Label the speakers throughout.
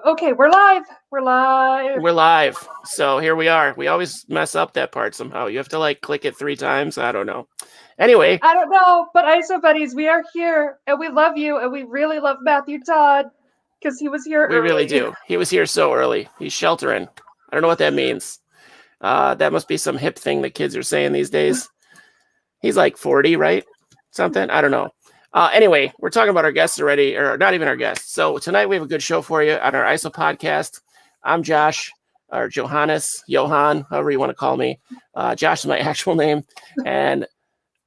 Speaker 1: Okay, we're live. We're live.
Speaker 2: We're live. So here we are. We always mess up that part somehow. You have to like click it 3 times. I don't know. Anyway.
Speaker 1: I don't know, but ISO buddies, we are here and we love you and we really love Matthew Todd because he was here early.
Speaker 2: We really do. He was here so early. He's sheltering. I don't know what that means. That must be some hip thing that kids are saying these days. He's like 40, right? Something. I don't know. Anyway, we're talking about our guests already, or not even our guests. So tonight we have a good show for you on our ISO podcast. I'm Josh, or Johannes, Johan, however you want to call me. Josh is my actual name. And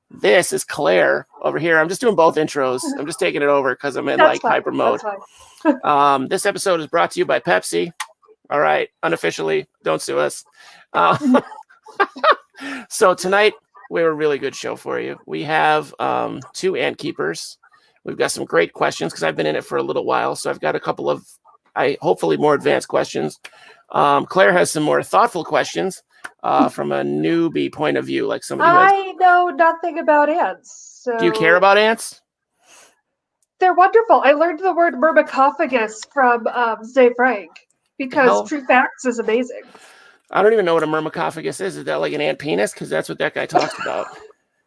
Speaker 2: this is Claire over here. I'm just doing both intros. I'm just taking it over because I'm in hyper mode. This episode is brought to you by Pepsi. All right, unofficially, don't sue us. So tonight we have a really good show for you. We have 2 ant keepers. We've got some great questions because I've been in it for a little while. So I've got a couple of, hopefully more advanced questions. Claire has some more thoughtful questions from a newbie point of view, like somebody who
Speaker 1: I know nothing about ants. So
Speaker 2: do you care about ants?
Speaker 1: They're wonderful. I learned the word myrmecophagus from Zay Frank because True Facts is amazing.
Speaker 2: I don't even know what a myrmecophagus is. Is that like an ant penis? Because that's what that guy talks about.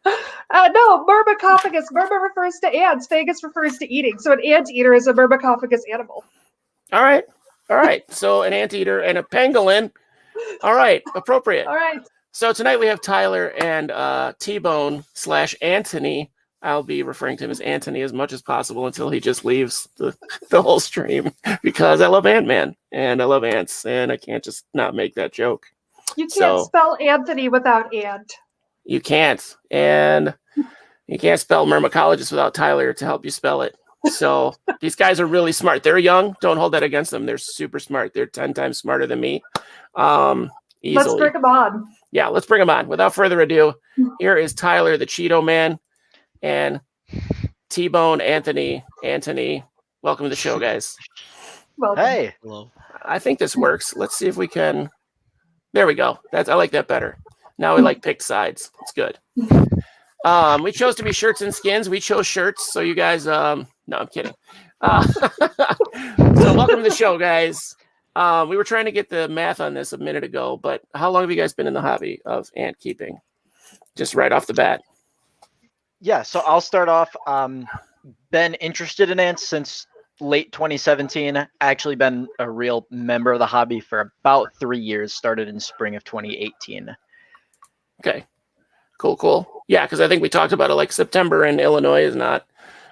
Speaker 1: No, myrmecophagus. Myrma refers to ants. Phagus refers to eating. So an anteater is a myrmecophagus animal.
Speaker 2: All right. So an anteater and a pangolin. All right. Appropriate.
Speaker 1: All right.
Speaker 2: So tonight we have Tyler and T-Bone / ANTony. I'll be referring to him as Anthony as much as possible until he just leaves the whole stream because I love Ant-Man and I love ants and I can't just not make that joke.
Speaker 1: You can't spell Anthony without ant.
Speaker 2: You can't. And you can't spell myrmecologist without Tyler to help you spell it. So these guys are really smart. They're young. Don't hold that against them. They're super smart. They're 10 times smarter than me. Easily.
Speaker 1: Let's bring them on.
Speaker 2: Yeah, let's bring them on. Without further ado, here is Tyler, the Cheeto Man. And T-Bone, Anthony. Welcome to the show, guys.
Speaker 1: Welcome.
Speaker 3: Hey. Hello.
Speaker 2: I think this works. Let's see if we can. There we go. I like that better. Now we picked sides. It's good. We chose to be shirts and skins. We chose shirts. So you guys, no, I'm kidding. So welcome to the show, guys. We were trying to get the math on this a minute ago, but how long have you guys been in the hobby of ant keeping? Just right off the bat.
Speaker 3: Yeah, so I'll start off. Been interested in ants since late 2017. Actually been a real member of the hobby for about 3 years. Started in spring of 2018.
Speaker 2: Okay, cool. Yeah, because I think we talked about it. Like September in Illinois is not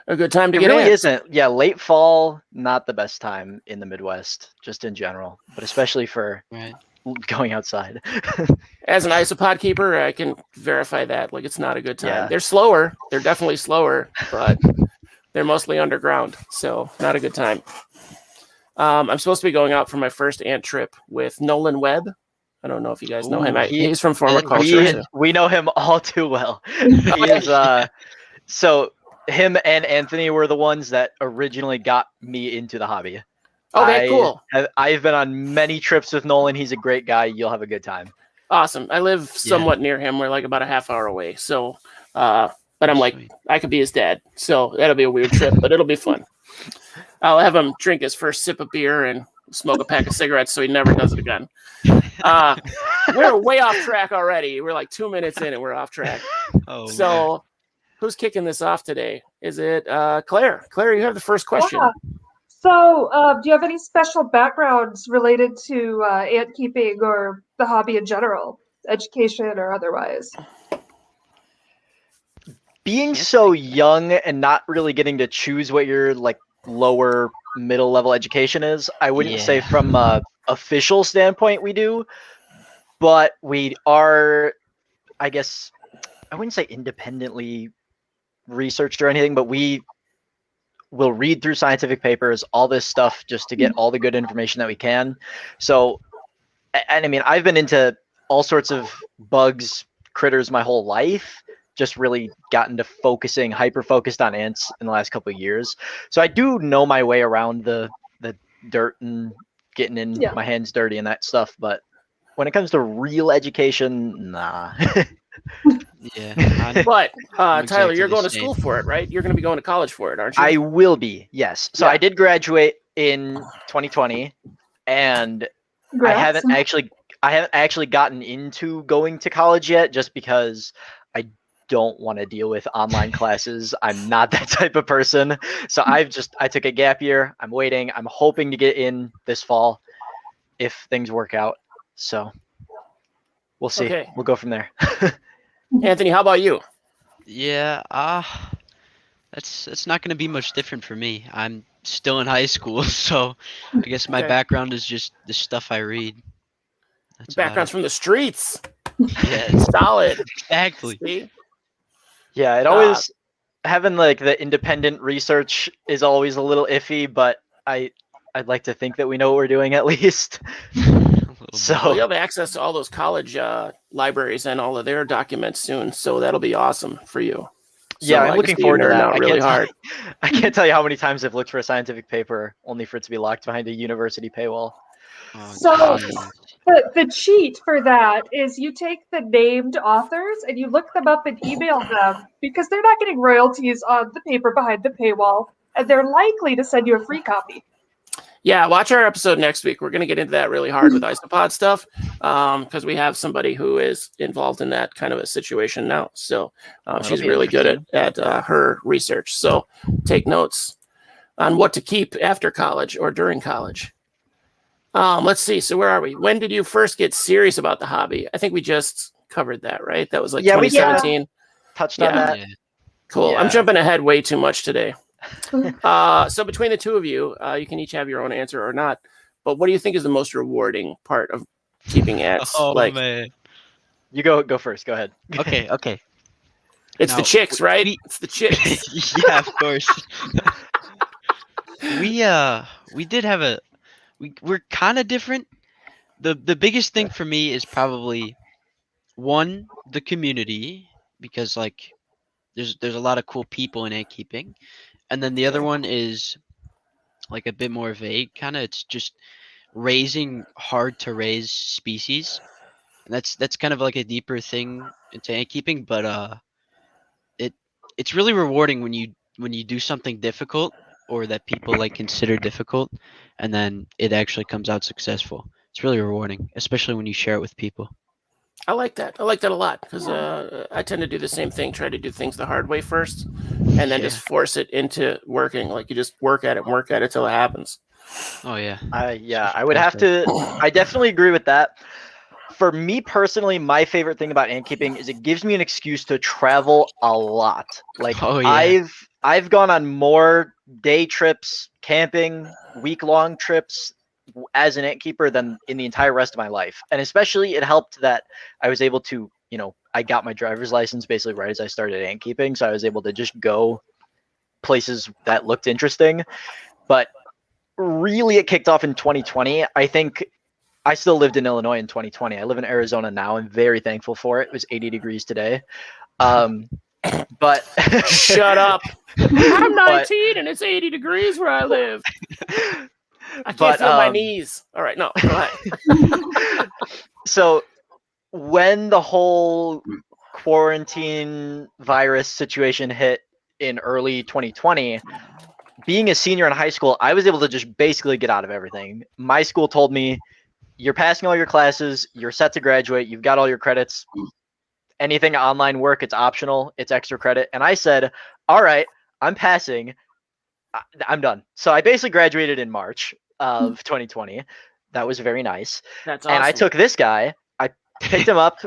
Speaker 2: a good time to get in. It
Speaker 3: really isn't. Yeah, late fall, not the best time in the Midwest, just in general, but especially for going outside.
Speaker 2: As an isopod keeper, I can verify that. Like, it's not a good time.
Speaker 3: Yeah.
Speaker 2: They're slower. They're definitely slower, but they're mostly underground, so not a good time. I'm supposed to be going out for my first ant trip with Nolan Webb. I don't know if you guys know him. He's from Former Culture.
Speaker 3: We know him all too well. He is, so him and Anthony were the ones that originally got me into the hobby.
Speaker 2: Okay, cool.
Speaker 3: I've been on many trips with Nolan. He's a great guy. You'll have a good time.
Speaker 2: Awesome. I live somewhat near him. We're like about a half hour away. So, but I'm like, I could be his dad. So that'll be a weird trip, but it'll be fun. I'll have him drink his first sip of beer and smoke a pack of cigarettes so he never does it again. We're way off track already. We're like 2 minutes in and we're off track. So who's kicking this off today? Is it Claire? Claire, you have the first question.
Speaker 1: Yeah. So, do you have any special backgrounds related to ant keeping or the hobby in general, education or otherwise?
Speaker 3: Being so young and not really getting to choose what your lower middle level education is, I wouldn't say from a official standpoint we do, but we are, I guess, I wouldn't say independently researched or anything, but we'll read through scientific papers, all this stuff, just to get all the good information that we can. So, and I mean, I've been into all sorts of bugs, critters my whole life, just really gotten to hyper-focused on ants in the last couple of years. So I do know my way around the dirt and getting in my hands dirty and that stuff. But when it comes to real education, nah.
Speaker 4: Yeah.
Speaker 2: But Tyler, you're going to school for it, right? You're going to be going to college for it, aren't you?
Speaker 3: I will be, yes. So I did graduate in 2020, and I
Speaker 1: Congrats.
Speaker 3: haven't actually gotten into going to college yet, just because I don't want to deal with online classes. I'm not that type of person. So I took a gap year. I'm waiting. I'm hoping to get in this fall if things work out. So we'll see.
Speaker 2: Okay.
Speaker 3: We'll go from there.
Speaker 2: Anthony, how about you?
Speaker 4: Yeah, that's not gonna be much different for me. I'm still in high school, so I guess my
Speaker 2: Okay.
Speaker 4: background is just the stuff I read. That's about
Speaker 2: Background's
Speaker 4: it.
Speaker 2: from the streets.
Speaker 4: Yeah, it's-
Speaker 2: Solid.
Speaker 4: exactly.
Speaker 2: See?
Speaker 3: Yeah, it always having like the independent research is always a little iffy, but I'd like to think that we know what we're doing at least. So
Speaker 2: Well, you have access to all those college libraries and all of their documents soon, so that'll be awesome for you.
Speaker 3: yeah,
Speaker 2: So
Speaker 3: I'm
Speaker 2: I
Speaker 3: looking
Speaker 2: guess you
Speaker 3: forward to
Speaker 2: nerd
Speaker 3: that.
Speaker 2: out really hard.
Speaker 3: I can't tell you how many times I've looked for a scientific paper only for it to be locked behind a university paywall.
Speaker 4: Oh,
Speaker 1: So
Speaker 4: geez.
Speaker 1: the cheat for that is you take the named authors and you look them up and email them because they're not getting royalties on the paper behind the paywall, and they're likely to send you a free copy.
Speaker 2: Yeah, watch our episode next week. We're going to get into that really hard with isopod stuff because we have somebody who is involved in that kind of a situation now. So
Speaker 3: That'll
Speaker 2: she's
Speaker 3: be
Speaker 2: really good
Speaker 3: interesting.
Speaker 2: at her research. So take notes on what to keep after college or during college. Let's see. So where are we? When did you first get serious about the hobby? I think we just covered that, right? That was like
Speaker 3: Yeah, we
Speaker 2: 2017.
Speaker 3: Touched on
Speaker 2: Yeah.
Speaker 3: that.
Speaker 4: Yeah.
Speaker 2: Cool.
Speaker 3: Yeah.
Speaker 2: I'm jumping ahead way too much today. So between the two of you, you can each have your own answer or not. But what do you think is the most rewarding part of keeping ants?
Speaker 4: Oh
Speaker 2: like
Speaker 4: man.
Speaker 3: You go first. Go ahead.
Speaker 4: Okay.
Speaker 2: it's the
Speaker 4: Now,
Speaker 2: chicks, right?
Speaker 4: we-
Speaker 2: It's the chicks.
Speaker 4: Yeah, of course. We did have we're kind of different. The biggest thing for me is probably one, the community, because like there's a lot of cool people in ant keeping. And then the other one is like a bit more vague kind of. It's just raising hard to raise species. And that's kind of like a deeper thing into ant keeping, but it it's really rewarding when you do something difficult or that people like consider difficult and then it actually comes out successful. It's really rewarding, especially when you share it with people.
Speaker 2: I like that. I like that a lot because I tend to do the same thing. Try to do things the hard way first, and then
Speaker 4: Yeah.
Speaker 2: just force it into working. Like you just work at it till it happens.
Speaker 4: Oh yeah.
Speaker 3: I would have to. I definitely agree with that. For me personally, my favorite thing about ant keeping is it gives me an excuse to travel a lot. Like
Speaker 4: Oh, yeah.
Speaker 3: I've gone on more day trips, camping, week-long trips as an ant keeper than in the entire rest of my life. And especially it helped that I was able to, I got my driver's license basically right as I started ant keeping, so I was able to just go places that looked interesting. But really it kicked off in 2020. I think I still lived in Illinois in 2020. I live in Arizona now. I'm very thankful for it. It was 80 degrees today. But
Speaker 2: Shut up. I'm
Speaker 3: But-
Speaker 2: 19 and it's 80 degrees where I live. I can't
Speaker 3: But,
Speaker 2: feel my knees. All right, no, go ahead.
Speaker 3: So when the whole quarantine virus situation hit in early 2020, being a senior in high school, I was able to just basically get out of everything. My school told me, you're passing all your classes, you're set to graduate, you've got all your credits. Anything online work, it's optional, it's extra credit. And I said, all right, I'm passing. I'm done. So I basically graduated in March of 2020. That was very nice.
Speaker 2: That's awesome.
Speaker 3: And I took this guy, I picked him up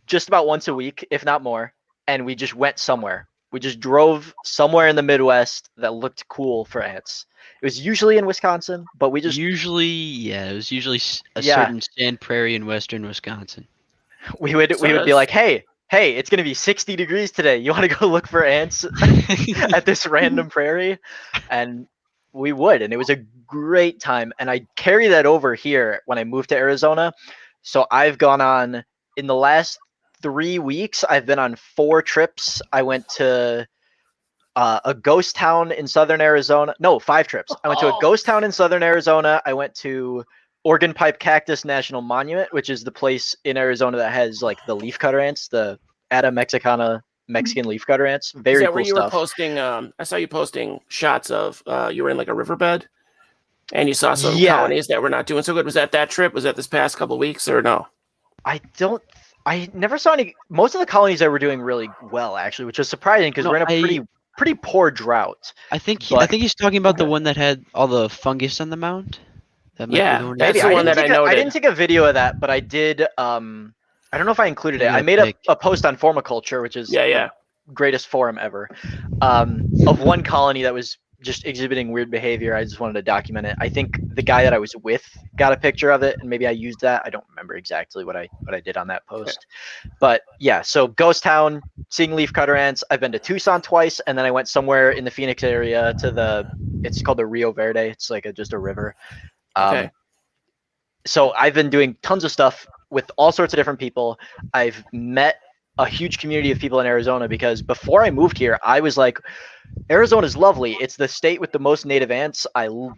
Speaker 3: just about once a week, if not more, and we just went somewhere. We just drove somewhere in the Midwest that looked cool for ants. It was usually in Wisconsin, but we just
Speaker 4: It was usually a
Speaker 3: Yeah.
Speaker 4: certain sand prairie in western Wisconsin.
Speaker 3: we would be like, hey, it's gonna be 60 degrees today. You want to go look for ants at this random prairie? And we would, and it was a great time. And I carry that over here when I moved to Arizona. So I've gone on, in the last 3 weeks, I've been on 4 trips. I went to a ghost town in southern Arizona. No, 5 trips. I went to a ghost town in southern Arizona. I went to Organ Pipe Cactus National Monument, which is the place in Arizona that has like the leafcutter ants, the Atta mexicana Mexican leafcutter ants. Very
Speaker 2: Is that
Speaker 3: cool
Speaker 2: where you were
Speaker 3: stuff.
Speaker 2: posting? I saw you posting shots of you were in like a riverbed. And you saw some colonies that were not doing so good. Was that trip? Was that this past couple of weeks or no?
Speaker 3: I never saw any. Most of the colonies that were doing really well, actually, which was surprising because we're in a pretty poor drought.
Speaker 4: I think he's talking about the one that had all the fungus on the mound. That might be the one.
Speaker 2: That's the one that I noted.
Speaker 3: I didn't take a video of that, but I did. I don't know if I included it. I made a post on Formiculture, which is the greatest forum ever, of one colony that was just exhibiting weird behavior. I just wanted to document it. I think the guy that I was with got a picture of it, and maybe I used that. I don't remember exactly what I did on that post. But yeah, so Ghost Town, seeing leafcutter ants. I've been to Tucson twice, and then I went somewhere in the Phoenix area to it's called the Rio Verde. It's like just a river. So I've been doing tons of stuff with all sorts of different people. I've met a huge community of people in Arizona because before I moved here, I was like, Arizona is lovely. It's the state with the most native ants. And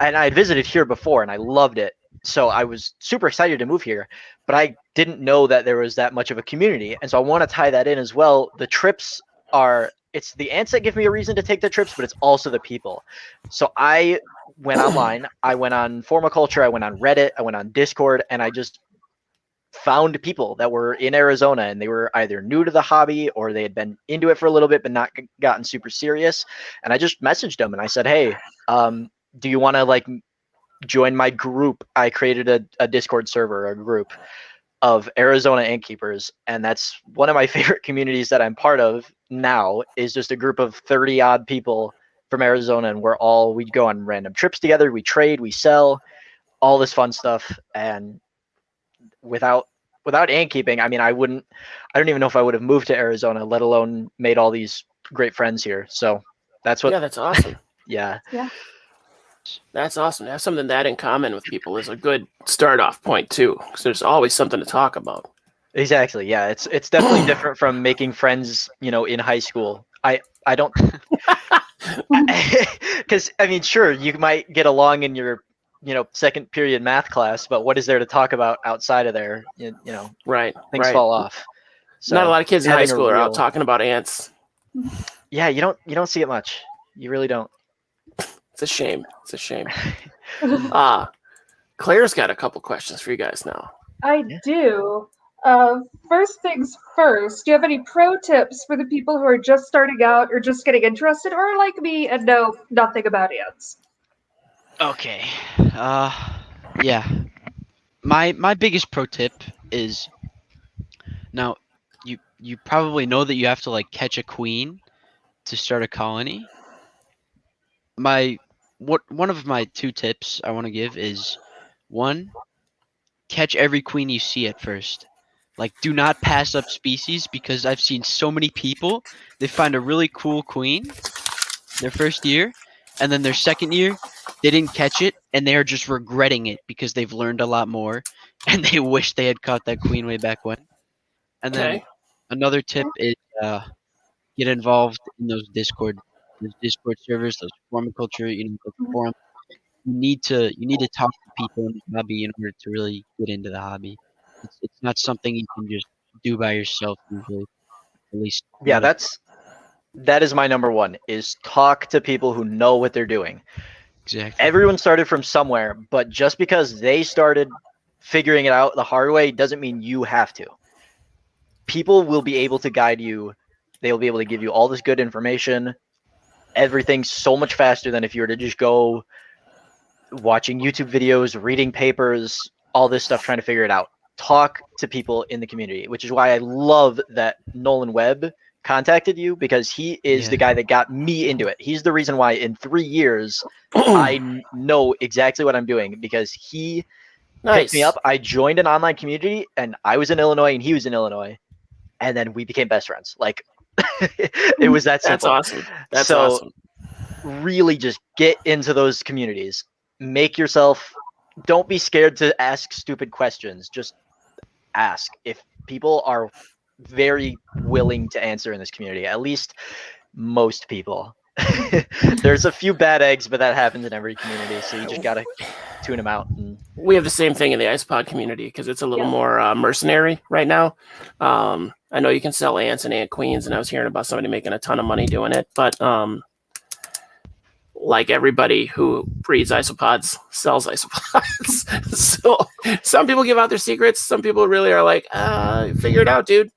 Speaker 3: I visited here before and I loved it. So I was super excited to move here, but I didn't know that there was that much of a community. And so I want to tie that in as well. The trips it's the ants that give me a reason to take the trips, but it's also the people. So I went online, I went on Formiculture, I went on Reddit, I went on Discord, and I just found people that were in Arizona and they were either new to the hobby or they had been into it for a little bit but not gotten super serious. And I just messaged them and I said, hey, do you want to like join my group? I created a Discord server, a group of Arizona ant keepers, and that's one of my favorite communities that I'm part of now, is just a group of 30 odd people from Arizona, and we go on random trips together, we trade, we sell, all this fun stuff. And without ant keeping, I mean, I don't even know if I would have moved to Arizona, let alone made all these great friends here. So that's
Speaker 2: that's awesome.
Speaker 3: Yeah.
Speaker 2: That's awesome. To have something that in common with people is a good start off point too, because there's always something to talk about.
Speaker 3: Exactly. Yeah, it's definitely different from making friends, in high school. I don't, because I mean, sure, you might get along in your second period math class, but what is there to talk about outside of there?
Speaker 2: Right.
Speaker 3: Things fall off. So
Speaker 2: not a lot of kids in high school are out talking about ants.
Speaker 3: Yeah, you don't see it much. You really don't.
Speaker 2: It's a shame. Claire's got a couple questions for you guys now.
Speaker 1: I do. First things first, do you have any pro tips for the people who are just starting out or just getting interested, or like me and know nothing about ants?
Speaker 4: Okay. Yeah. My biggest pro tip is, now you probably know that you have to like catch a queen to start a colony. One of my two tips I want to give is, one, catch every queen you see at first. Like, do not pass up species, because I've seen so many people, they find a really cool queen their first year, and then their second year they didn't catch it and they are just regretting it because they've learned a lot more and they wish they had caught that queen way back when. And then another tip is get involved in those Discord servers, those Formiculture, the forums. You need to talk to people in the hobby in order to really get into the hobby. It's not something you can just do by yourself usually. At least
Speaker 3: that is my number one, is talk to people who know what they're doing.
Speaker 4: Exactly.
Speaker 3: Everyone started from somewhere, but just because they started figuring it out the hard way doesn't mean you have to. People will be able to guide you. They'll be able to give you all this good information. Everything's so much faster than if you were to just go watching YouTube videos, reading papers, all this stuff, trying to figure it out. Talk to people in the community, which is why I love that Nolan Webb contacted you, because he is the guy that got me into it. He's the reason why in 3 years I know exactly what I'm doing, because he picked me up. I joined an online community and I was in Illinois and he was in Illinois, and then we became best friends. Like it was that simple.
Speaker 2: That's awesome.
Speaker 3: Really just get into those communities. Don't be scared to ask stupid questions. Just ask. If people are very willing to answer in this community, at least most people. There's a few bad eggs, but that happens in every community, so you just gotta tune them out.
Speaker 2: We have the same thing in the IcePod community, because it's a little more mercenary right now. I know you can sell ants and ant queens, and I was hearing about somebody making a ton of money doing it, but like everybody who breeds isopods sells isopods. So some people give out their secrets. Some people really are like, figure it out, dude.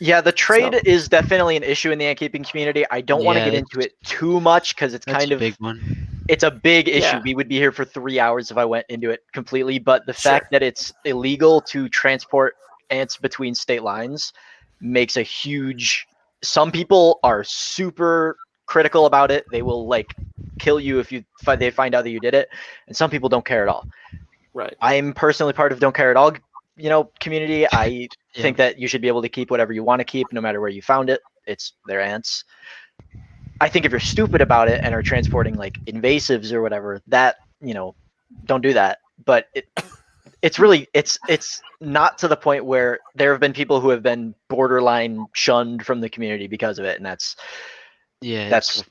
Speaker 3: Yeah, the trade
Speaker 2: So-
Speaker 3: is definitely an issue in the ant keeping community. I don't want to
Speaker 4: Yeah,
Speaker 3: get into it too much because it's
Speaker 4: That's
Speaker 3: kind
Speaker 4: a
Speaker 3: of
Speaker 4: big one.
Speaker 3: it's a big issue.
Speaker 2: Yeah.
Speaker 3: We would be here for 3 hours if I went into it completely. But the
Speaker 2: Sure.
Speaker 3: fact that it's illegal to transport ants between state lines makes a huge. Some people are super critical about it. They will like kill you if they find out that you did it, and some people don't care at all.
Speaker 2: Right.
Speaker 3: I'm personally part of don't care at all, community. I
Speaker 4: Yeah.
Speaker 3: think that you should be able to keep whatever you want to keep, no matter where you found it. It's their ants. I think if you're stupid about it and are transporting like invasives or whatever, that don't do that. But it's really it's not to the point where there have been people who have been borderline shunned from the community because of it, and that's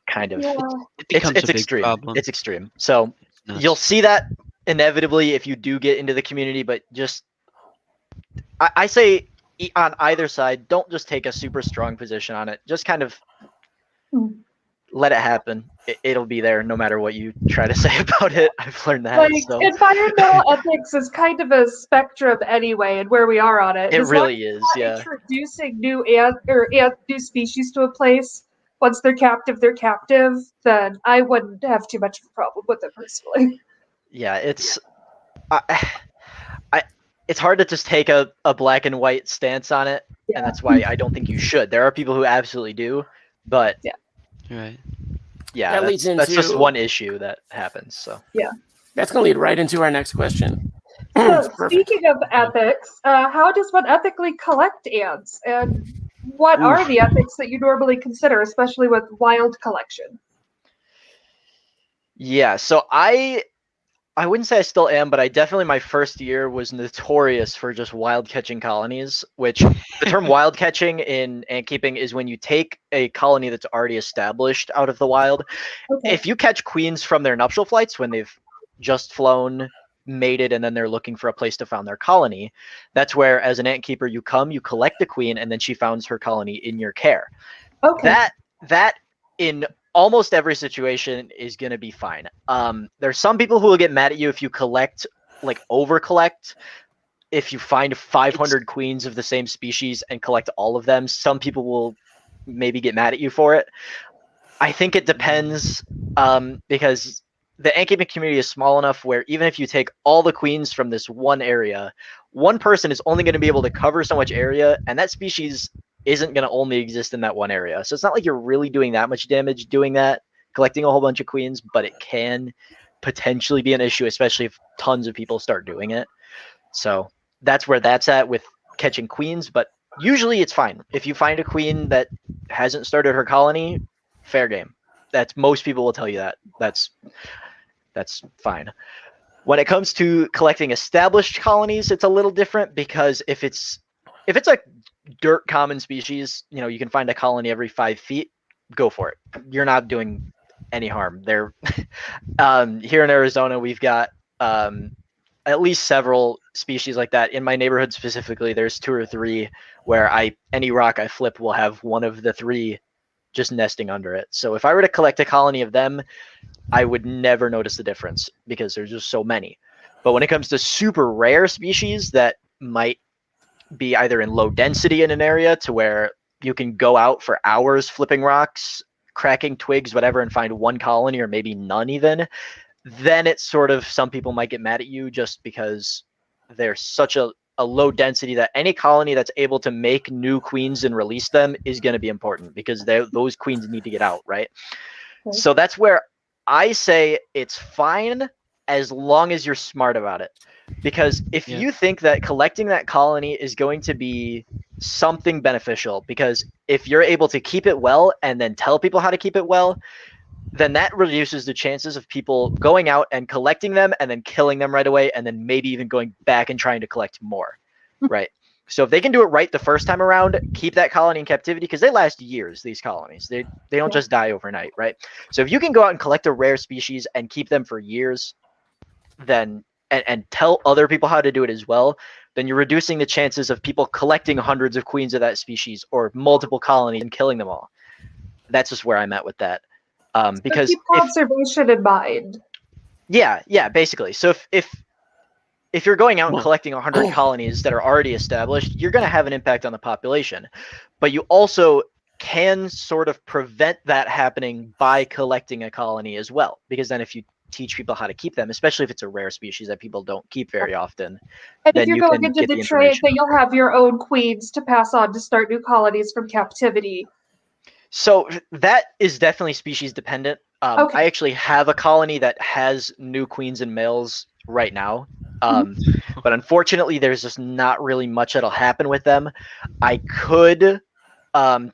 Speaker 3: kind of
Speaker 1: Yeah.
Speaker 4: it becomes
Speaker 3: it's
Speaker 4: a big
Speaker 3: extreme.
Speaker 4: problem.
Speaker 3: It's extreme. So
Speaker 4: Nuts.
Speaker 3: you'll see that inevitably if you do get into the community, but just I say on either side, don't just take a super strong position on it. Just kind of
Speaker 1: Hmm.
Speaker 3: let it happen. It'll be there no matter what you try to say about it. I've learned that.
Speaker 1: Like,
Speaker 3: So
Speaker 1: environmental ethics is kind of a spectrum anyway, and where we are on it.
Speaker 3: it
Speaker 1: As long
Speaker 3: really
Speaker 1: as
Speaker 3: is.
Speaker 1: we're
Speaker 3: Yeah.
Speaker 1: introducing new new species to a place, once they're captive, then I wouldn't have too much of a problem with it personally.
Speaker 3: Yeah. It's it's hard to just take a black and white stance on it, and that's why I don't think you should. There are people who absolutely do, but
Speaker 4: Right.
Speaker 3: yeah,
Speaker 2: That leads
Speaker 3: that's just
Speaker 2: into-
Speaker 3: one issue that happens. So
Speaker 2: That's going to lead right into our next question.
Speaker 1: So,
Speaker 2: Perfect.
Speaker 1: speaking of ethics, how does one ethically collect ants? And what are the ethics that you normally consider, especially with wild collection?
Speaker 3: yeah, so I wouldn't say I still am, but I definitely my first year was notorious for just wild catching colonies, which the term wild catching in ant keeping is when you take a colony that's already established out of the wild.
Speaker 1: Okay.
Speaker 3: If you catch queens from their nuptial flights when they've just flown, mated, and then they're looking for a place to found their colony, that's where as an ant keeper you come, you collect the queen, and then she founds her colony in your care.
Speaker 1: Okay.
Speaker 3: That in almost every situation is going to be fine. There's some people who will get mad at you if you collect, like over collect. If you find 500 queens of the same species and collect all of them, some people will maybe get mad at you for it. I think it depends, because the ant keeping community is small enough where even if you take all the queens from this one area, one person is only going to be able to cover so much area, and that species isn't going to only exist in that one area. So it's not like you're really doing that much damage doing that, collecting a whole bunch of queens, but it can potentially be an issue, especially if tons of people start doing it. So that's where that's at with catching queens, but usually it's fine. If you find a queen that hasn't started her colony, fair game. That's most people will tell you that. That's fine. When it comes to collecting established colonies, it's a little different because if it's a dirt common species, you can find a colony every 5 feet, go for it. You're not doing any harm. There, here in Arizona, we've got at least several species like that. In my neighborhood specifically, there's 2 or 3 where any rock I flip will have one of the 3 just nesting under it. So if I were to collect a colony of them, I would never notice the difference because there's just so many. But when it comes to super rare species that might be either in low density in an area to where you can go out for hours flipping rocks, cracking twigs, whatever, and find one colony or maybe none even, then it's sort of, some people might get mad at you just because there's such a low density that any colony that's able to make new queens and release them is going to be important because those queens need to get out, right?
Speaker 1: Okay.
Speaker 3: So that's where I say it's fine as long as you're smart about it. Because if you think that collecting that colony is going to be something beneficial, because if you're able to keep it well and then tell people how to keep it well, then that reduces the chances of people going out and collecting them and then killing them right away and then maybe even going back and trying to collect more, right? So if they can do it right the first time around, keep that colony in captivity, because they last years, these colonies. They don't just die overnight, right? So if you can go out and collect a rare species and keep them for years, then and tell other people how to do it as well, then you're reducing the chances of people collecting hundreds of queens of that species or multiple colonies and killing them all. That's just where I'm at with that.
Speaker 1: So
Speaker 3: Because
Speaker 1: keep conservation in mind.
Speaker 3: yeah, basically. So if you're going out and collecting 100 colonies that are already established, you're going to have an impact on the population. But you also can sort of prevent that happening by collecting a colony as well. Because then if you teach people how to keep them, especially if it's a rare species that people don't keep very often,
Speaker 1: And if
Speaker 3: then
Speaker 1: you're
Speaker 3: you
Speaker 1: going
Speaker 3: can
Speaker 1: into
Speaker 3: get
Speaker 1: the
Speaker 3: the
Speaker 1: trade,
Speaker 3: information.
Speaker 1: then you'll have your own queens to pass on to start new colonies from captivity.
Speaker 3: So that is definitely species dependent.
Speaker 1: Okay.
Speaker 3: I actually have a colony that has new queens and males right now. But unfortunately, there's just not really much that'll happen with them. I could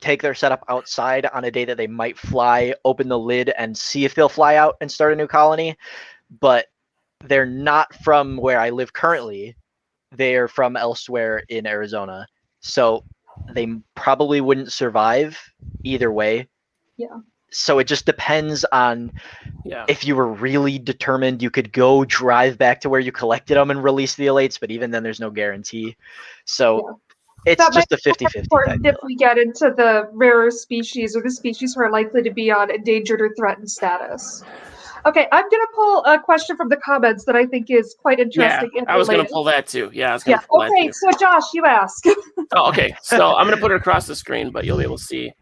Speaker 3: take their setup outside on a day that they might fly, open the lid, and see if they'll fly out and start a new colony. But they're not from where I live currently. They're from elsewhere in Arizona. So they probably wouldn't survive either way.
Speaker 1: Yeah.
Speaker 3: So it just depends on
Speaker 2: Yeah.
Speaker 3: if you were really determined, you could go drive back to where you collected them and release the elates, but even then there's no guarantee. So it's
Speaker 1: That might
Speaker 3: just a
Speaker 1: be
Speaker 3: 50-50 type
Speaker 1: important if
Speaker 3: deal.
Speaker 1: we get into the rarer species or the species who are likely to be on endangered or threatened status. Okay, I'm going to pull a question from the comments that I think is quite
Speaker 2: Yeah,
Speaker 1: interesting and
Speaker 2: I was going
Speaker 1: related.
Speaker 2: to pull that too. Yeah, I was
Speaker 1: Yeah,
Speaker 2: going to pull that
Speaker 1: okay,
Speaker 2: too.
Speaker 1: so Josh, you ask.
Speaker 2: Oh, okay. So I'm going to put it across the screen, but you'll be able to see.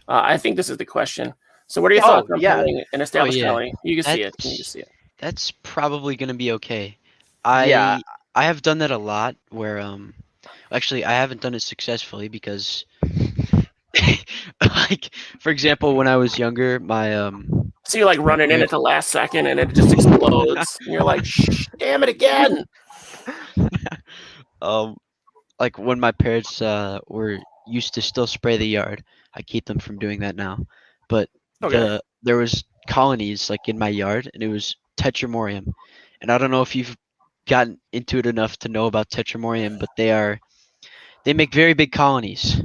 Speaker 2: I think this is the question. So what are your
Speaker 3: Oh,
Speaker 2: thoughts on
Speaker 3: yeah.
Speaker 2: pulling an established
Speaker 4: yeah.
Speaker 2: colony? You can see it.
Speaker 4: That's-
Speaker 2: You can see it.
Speaker 4: That's probably gonna be okay.
Speaker 3: Yeah.
Speaker 4: I have done that a lot where actually I haven't done it successfully because like for example when I was younger my
Speaker 2: So you're like running in at the last second and it just explodes. And you're like, shh, damn it again.
Speaker 4: like when my parents were used to still spray the yard. I keep them from doing that now. But
Speaker 2: Okay.
Speaker 4: there was colonies like in my yard and it was Tetramorium. And I don't know if you've gotten into it enough to know about Tetramorium, but they make very big colonies. So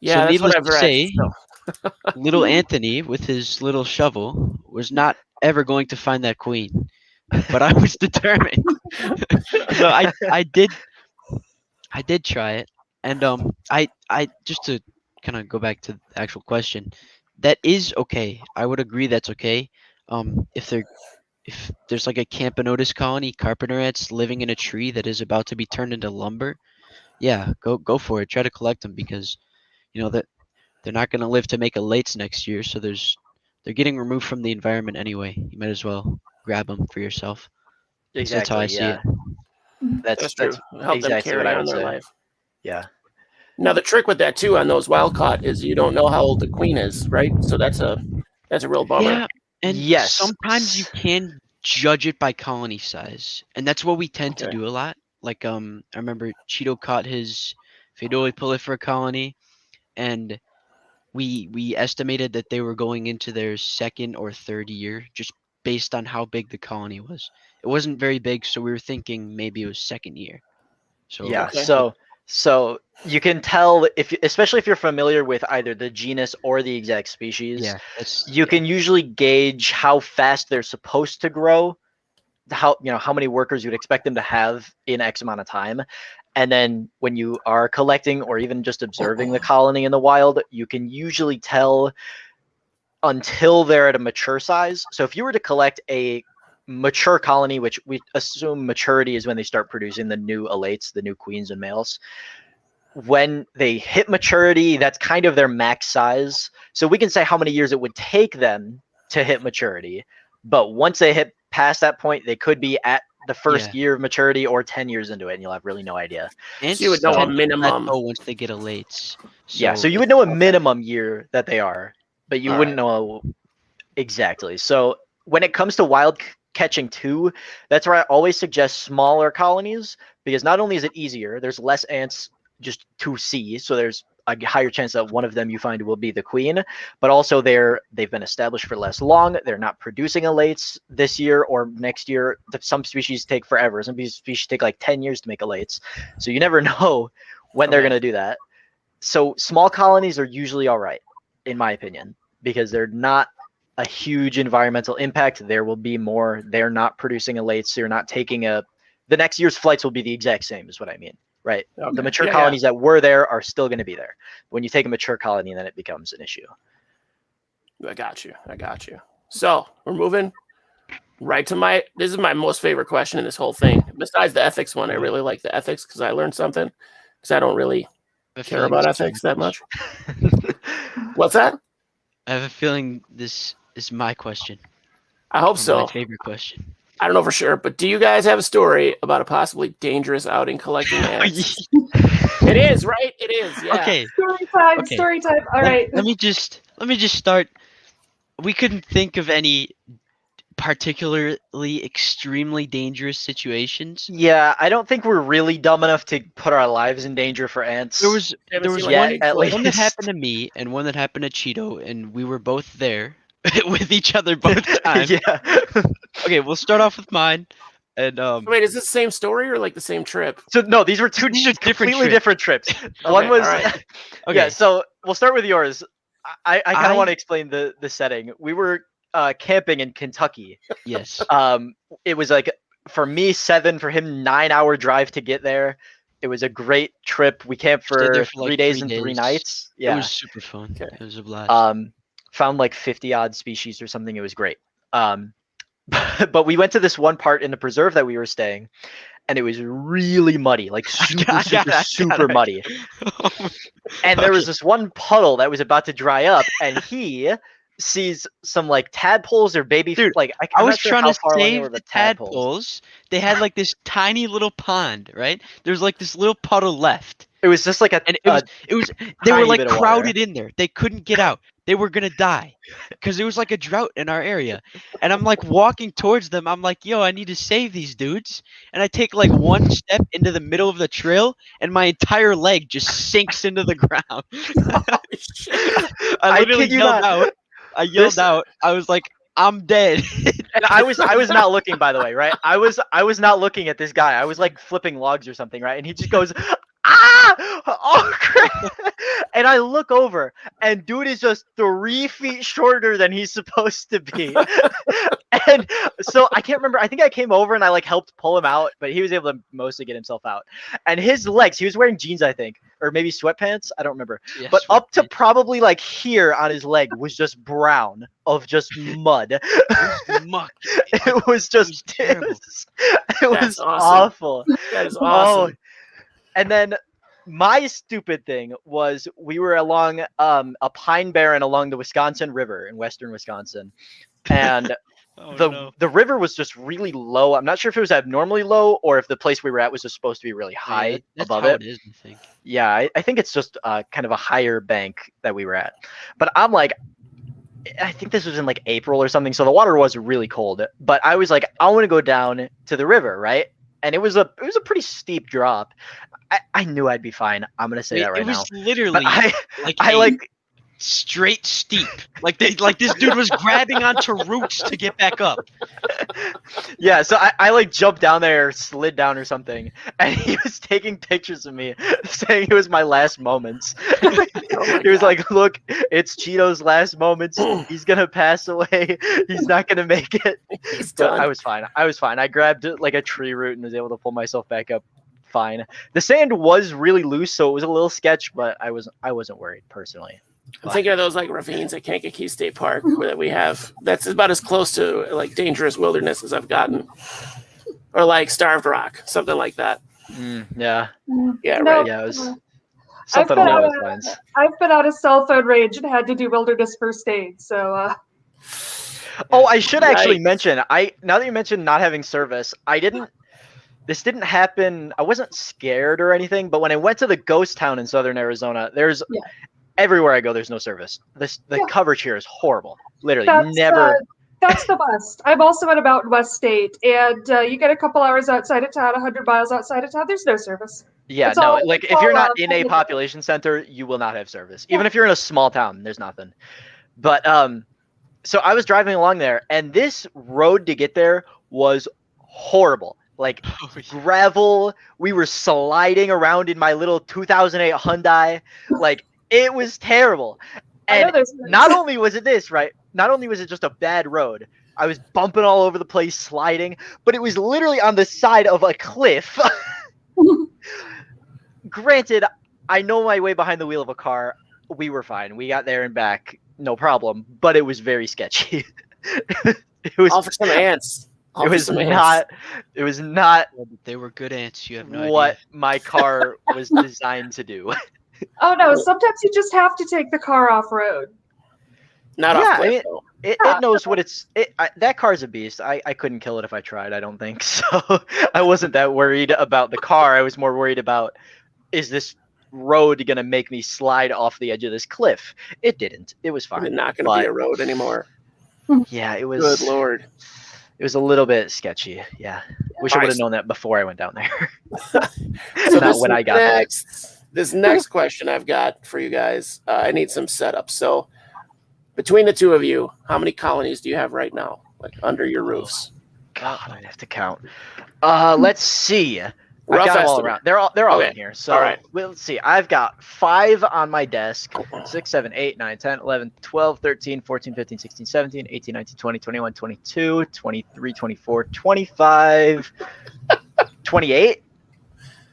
Speaker 2: Yeah, that's what
Speaker 4: needless
Speaker 2: I've
Speaker 4: to
Speaker 2: read.
Speaker 4: say,
Speaker 2: So,
Speaker 4: little Anthony with his little shovel was not ever going to find that queen. But I was determined. So I did try it, and I just to kind of go back to the actual question, that is okay. I would agree that's okay. If there's like a Camponotus colony, carpenter ants living in a tree that is about to be turned into lumber, yeah, go for it. Try to collect them because you know that they're not gonna live to make a lates next year. So they're getting removed from the environment anyway. You might as well grab them for yourself. So that's how I
Speaker 3: Exactly.
Speaker 4: see it.
Speaker 3: Yeah.
Speaker 2: that's true.
Speaker 3: That's
Speaker 2: Help them
Speaker 3: exactly what
Speaker 2: carry
Speaker 3: I
Speaker 2: on
Speaker 3: would
Speaker 2: their
Speaker 3: say.
Speaker 2: life.
Speaker 3: Yeah.
Speaker 2: Now the trick with that too on those wild caught is you don't know how old the queen is, right? So that's a real bummer.
Speaker 4: Yeah, and
Speaker 3: Yes.
Speaker 4: sometimes you can judge it by colony size, and that's what we tend to
Speaker 2: Okay.
Speaker 4: do a lot. Like I remember Cheeto caught his Fedoli prolifer colony, and we estimated that they were going into their second or third year just based on how big the colony was. It wasn't very big, so we were thinking maybe it was second year. So
Speaker 3: Yeah.
Speaker 2: Okay.
Speaker 3: So you can tell especially if you're familiar with either the genus or the exact species,
Speaker 4: yeah, that's
Speaker 3: you can usually gauge how fast they're supposed to grow, how many workers you'd expect them to have in X amount of time. And then when you are collecting or even just observing the colony in the wild, you can usually tell until they're at a mature size. So if you were to collect a mature colony, which we assume maturity is when they start producing the new elates, the new queens and males, when they hit maturity, that's kind of their max size. So we can say how many years it would take them to hit maturity. But once they hit past that point, they could be at the first year of maturity or 10 years into it, and you'll have really no idea.
Speaker 4: ants
Speaker 2: you would know a
Speaker 4: tend to
Speaker 2: minimum.
Speaker 4: plateau once they get elates.
Speaker 3: Yeah, so you
Speaker 4: if-
Speaker 3: would know a minimum year that they are, but you
Speaker 2: All
Speaker 3: wouldn't
Speaker 2: right.
Speaker 3: know exactly. So when it comes to wild catching too, that's where I always suggest smaller colonies, because not only is it easier, there's less ants just to see, so there's a higher chance that one of them you find will be the queen, but also they've been established for less long. They're not producing elates this year or next year. Some species take forever. Some species take like 10 years to make elates. So you never know when they're
Speaker 2: Okay.
Speaker 3: going to do that. So small colonies are usually all right, in my opinion, because they're not a huge environmental impact. There will be more. They're not producing elates. So you're not taking the next year's flights will be the exact same is what I mean, right?
Speaker 2: Okay.
Speaker 3: The mature
Speaker 2: Yeah,
Speaker 3: colonies that were there are still going to be there. When you take a mature colony, then it becomes an issue.
Speaker 2: I got you. So we're moving right to this is my most favorite question in this whole thing. Besides the ethics one, I really like the ethics because I learned something. Because I don't really care about ethics that much. What's that?
Speaker 4: I have a feeling this is my question.
Speaker 2: I hope so.
Speaker 4: My favorite question.
Speaker 2: I don't know for sure, but do you guys have a story about a possibly dangerous outing collecting ants? It is, right? It is, yeah.
Speaker 4: Okay.
Speaker 1: Story time. All right.
Speaker 4: Let me just start. We couldn't think of any particularly extremely dangerous situations.
Speaker 3: Yeah, I don't think we're really dumb enough to put our lives in danger for ants.
Speaker 4: There was
Speaker 3: yet, at
Speaker 4: one that
Speaker 3: least.
Speaker 4: happened to me and one that happened to Cheeto, and we were both there with each other both times.
Speaker 3: Yeah.
Speaker 4: Okay, we'll start off with mine. And
Speaker 2: Wait, is this the same story or like the same trip?
Speaker 3: So no, these were two
Speaker 4: These are
Speaker 3: completely different trips. One was
Speaker 2: alright.
Speaker 4: Okay.
Speaker 3: Yeah, so we'll start with yours. I kind of want
Speaker 4: I-
Speaker 3: to explain the setting. We were camping in Kentucky.
Speaker 4: Yes.
Speaker 3: It was like for me 7, for him 9-hour drive to get there. It was a great trip. We camped
Speaker 4: Stayed
Speaker 3: for
Speaker 4: there for,
Speaker 3: 3
Speaker 4: like,
Speaker 3: days
Speaker 4: 3
Speaker 3: and 3
Speaker 4: days.
Speaker 3: nights.
Speaker 4: It
Speaker 3: Yeah.
Speaker 4: was super fun.
Speaker 2: Okay.
Speaker 4: It was a blast.
Speaker 3: Found like 50 odd species or something. It was great. But we went to this one part in the preserve that we were staying, and it was really muddy, like super muddy. And there was this one puddle that was about to dry up, and he sees some like tadpoles or baby.
Speaker 4: Dude,
Speaker 3: like
Speaker 4: I
Speaker 3: I'm
Speaker 4: was
Speaker 3: not sure
Speaker 4: trying
Speaker 3: how
Speaker 4: to
Speaker 3: far along they were
Speaker 4: save the
Speaker 3: with tadpoles.
Speaker 4: tadpoles. They had like this tiny little pond, right? There's like this little puddle left.
Speaker 3: It was just like a
Speaker 4: And it was they were
Speaker 3: tiny
Speaker 4: like
Speaker 3: bit of water.
Speaker 4: crowded in there. They couldn't get out. They were gonna die because it was like a drought in our area. And I'm like walking towards them. I'm like, yo, I need to save these dudes. And I take like one step into the middle of the trail, and my entire leg just sinks into the ground. I literally
Speaker 3: kid you
Speaker 4: yelled
Speaker 3: not.
Speaker 4: out. I yelled out. I was like, I'm dead.
Speaker 3: And I was not looking, by the way, right? I was not looking at this guy. I was like flipping logs or something, right? And he just goes, ah, oh crap! And I look over, and dude is just 3 feet shorter than he's supposed to be. And so I can't remember. I think I came over and I like helped pull him out, but he was able to mostly get himself out. And his legs, he was wearing jeans, I think, or maybe sweatpants. I don't remember.
Speaker 4: Yeah,
Speaker 3: But up to
Speaker 4: sweatpants.
Speaker 3: probably like here on his leg was just brown of just mud.
Speaker 4: It was muck.
Speaker 3: It was just
Speaker 4: terrible.
Speaker 3: It was
Speaker 2: That's awesome.
Speaker 3: awful.
Speaker 2: That is awesome.
Speaker 3: And then my stupid thing was we were along a pine barren along the Wisconsin River in western Wisconsin, and
Speaker 4: Oh,
Speaker 3: the river was just really low. I'm not sure if it was abnormally low or if the place we were at was just supposed to be really high
Speaker 4: that's
Speaker 3: above
Speaker 4: how
Speaker 3: it.
Speaker 4: it is, I think.
Speaker 3: Yeah, I think it's just kind of a higher bank that we were at. But I'm like, I think this was in like April or something, so the water was really cold. But I was like, I want to go down to the river, right? And it was a pretty steep drop. I knew I'd be fine. I'm gonna say that right
Speaker 4: it was
Speaker 3: now.
Speaker 4: literally
Speaker 3: But I
Speaker 4: a
Speaker 3: like
Speaker 4: straight steep. Like this dude was grabbing onto roots to get back up.
Speaker 3: yeah, so I like jumped down there, slid down or something, and he was taking pictures of me, saying it was my last moments. He was like, "Look, it's Cheeto's last moments. He's gonna pass away. He's not gonna make it."
Speaker 2: He's
Speaker 3: But
Speaker 2: done.
Speaker 3: I was fine. I grabbed like a tree root and was able to pull myself back up. Fine. The sand was really loose, so it was a little sketch, but I wasn't worried personally.
Speaker 2: I'm thinking of those like ravines at Kankakee State Park that we have. That's about as close to like dangerous wilderness as I've gotten, or like Starved Rock, something like that.
Speaker 3: Yeah.
Speaker 2: Yeah,
Speaker 1: No,
Speaker 2: right.
Speaker 3: Yeah, it was
Speaker 1: I've
Speaker 3: something
Speaker 1: been
Speaker 3: along
Speaker 1: out
Speaker 3: those lines.
Speaker 1: I've been out of cell phone range and had to do wilderness first aid. So
Speaker 3: Oh, I should actually
Speaker 2: Yikes.
Speaker 3: mention. Now that you mentioned not having service, this didn't happen. I wasn't scared or anything, but when I went to the ghost town in southern Arizona, there's
Speaker 1: Yeah.
Speaker 3: everywhere I go, there's no service. The
Speaker 1: Yeah.
Speaker 3: coverage here is horrible. Literally,
Speaker 1: that's
Speaker 3: never.
Speaker 1: that's the best. I'm also in a Mountain West state, and you get a couple hours outside of town, 100 miles outside of town. There's no service.
Speaker 3: Yeah,
Speaker 1: it's
Speaker 3: no.
Speaker 1: all-
Speaker 3: Like
Speaker 1: it's
Speaker 3: if you're
Speaker 1: all,
Speaker 3: not in a
Speaker 1: public-
Speaker 3: population center, you will not have service. Even
Speaker 1: Yeah.
Speaker 3: if you're in a small town, there's nothing. But so I was driving along there, and this road to get there was horrible. Like gravel. We were sliding around in my little 2008 Hyundai. Like it was terrible.
Speaker 1: I know
Speaker 3: And
Speaker 1: there's
Speaker 3: not only was it this, right? Not only was it just a bad road, I was bumping all over the place, sliding, but it was literally on the side of a cliff. Granted, I know my way behind the wheel of a car. We were fine. We got there and back, no problem. But it was very sketchy. It was.
Speaker 2: All for some ants. All
Speaker 3: It
Speaker 2: for
Speaker 3: was
Speaker 2: some ants.
Speaker 3: not. It was not
Speaker 4: They were good ants. You have no
Speaker 3: what
Speaker 4: idea.
Speaker 3: my car was designed to do.
Speaker 1: Oh no, sometimes you just have to take the car off road.
Speaker 2: Not
Speaker 3: Yeah,
Speaker 2: off
Speaker 3: I
Speaker 2: cliff
Speaker 3: mean,
Speaker 2: though.
Speaker 3: it knows what it's. That car's a beast. I couldn't kill it if I tried. I don't think so. I wasn't that worried about the car. I was more worried about, is this road gonna make me slide off the edge of this cliff? It didn't. It was
Speaker 2: It's
Speaker 3: fine.
Speaker 2: not going to be
Speaker 3: But
Speaker 2: a road anymore.
Speaker 3: yeah, it
Speaker 2: Good
Speaker 3: was.
Speaker 2: lord.
Speaker 3: It was a little bit sketchy. Yeah, wish I
Speaker 2: Alright.
Speaker 3: would have known that before I went down there.
Speaker 2: So
Speaker 3: Not when I got there.
Speaker 2: this next question I've got for you guys, I need some setup. So between the two of you, how many colonies do you have right now, like under your roofs?
Speaker 3: God, I'd have to count. Let's see. I've
Speaker 2: Rough
Speaker 3: got them all
Speaker 2: estimate.
Speaker 3: around. They're all
Speaker 2: Okay.
Speaker 3: in here. So
Speaker 2: All right.
Speaker 3: well, let's see. I've got 5 on my desk. 6, 7, 8, 9, 10, 11, 12, 13, 14, 15, 16, 17, 18, 19, 20, 21, 22, 23, 24, 25, 28,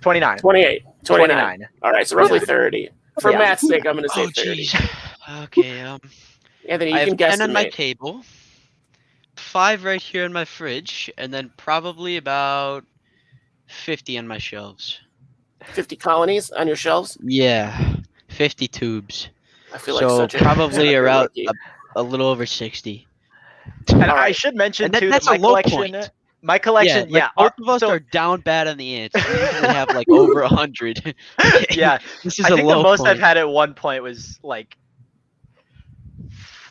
Speaker 3: 29.
Speaker 2: 28. 29.
Speaker 3: 29.
Speaker 2: All right, so roughly
Speaker 3: Yeah.
Speaker 2: 30. For
Speaker 3: Yeah.
Speaker 2: math's sake, I'm going to say
Speaker 4: Oh
Speaker 2: 30.
Speaker 4: jeez. Okay.
Speaker 2: Anthony,
Speaker 4: I
Speaker 2: you
Speaker 4: have
Speaker 2: can
Speaker 4: 10 on my
Speaker 2: guesstimate.
Speaker 4: table. 5 right here in my fridge, and then probably about 50 on my shelves.
Speaker 2: 50 colonies on your shelves.
Speaker 4: Yeah, 50 tubes.
Speaker 2: I feel like
Speaker 4: So
Speaker 2: such a
Speaker 4: probably around
Speaker 2: rookie.
Speaker 4: a little over 60.
Speaker 3: And
Speaker 2: All
Speaker 3: I
Speaker 2: right.
Speaker 3: should mention
Speaker 4: And that-
Speaker 3: too that
Speaker 4: that's a
Speaker 3: my
Speaker 4: low
Speaker 3: collection.
Speaker 4: point.
Speaker 3: My collection,
Speaker 4: like,
Speaker 3: yeah.
Speaker 4: both of us
Speaker 3: so,
Speaker 4: are down bad on the ants. We usually have like over 100.
Speaker 3: yeah.
Speaker 4: This is
Speaker 3: I
Speaker 4: a
Speaker 3: think
Speaker 4: low
Speaker 3: the most
Speaker 4: point.
Speaker 3: I've had at one point was like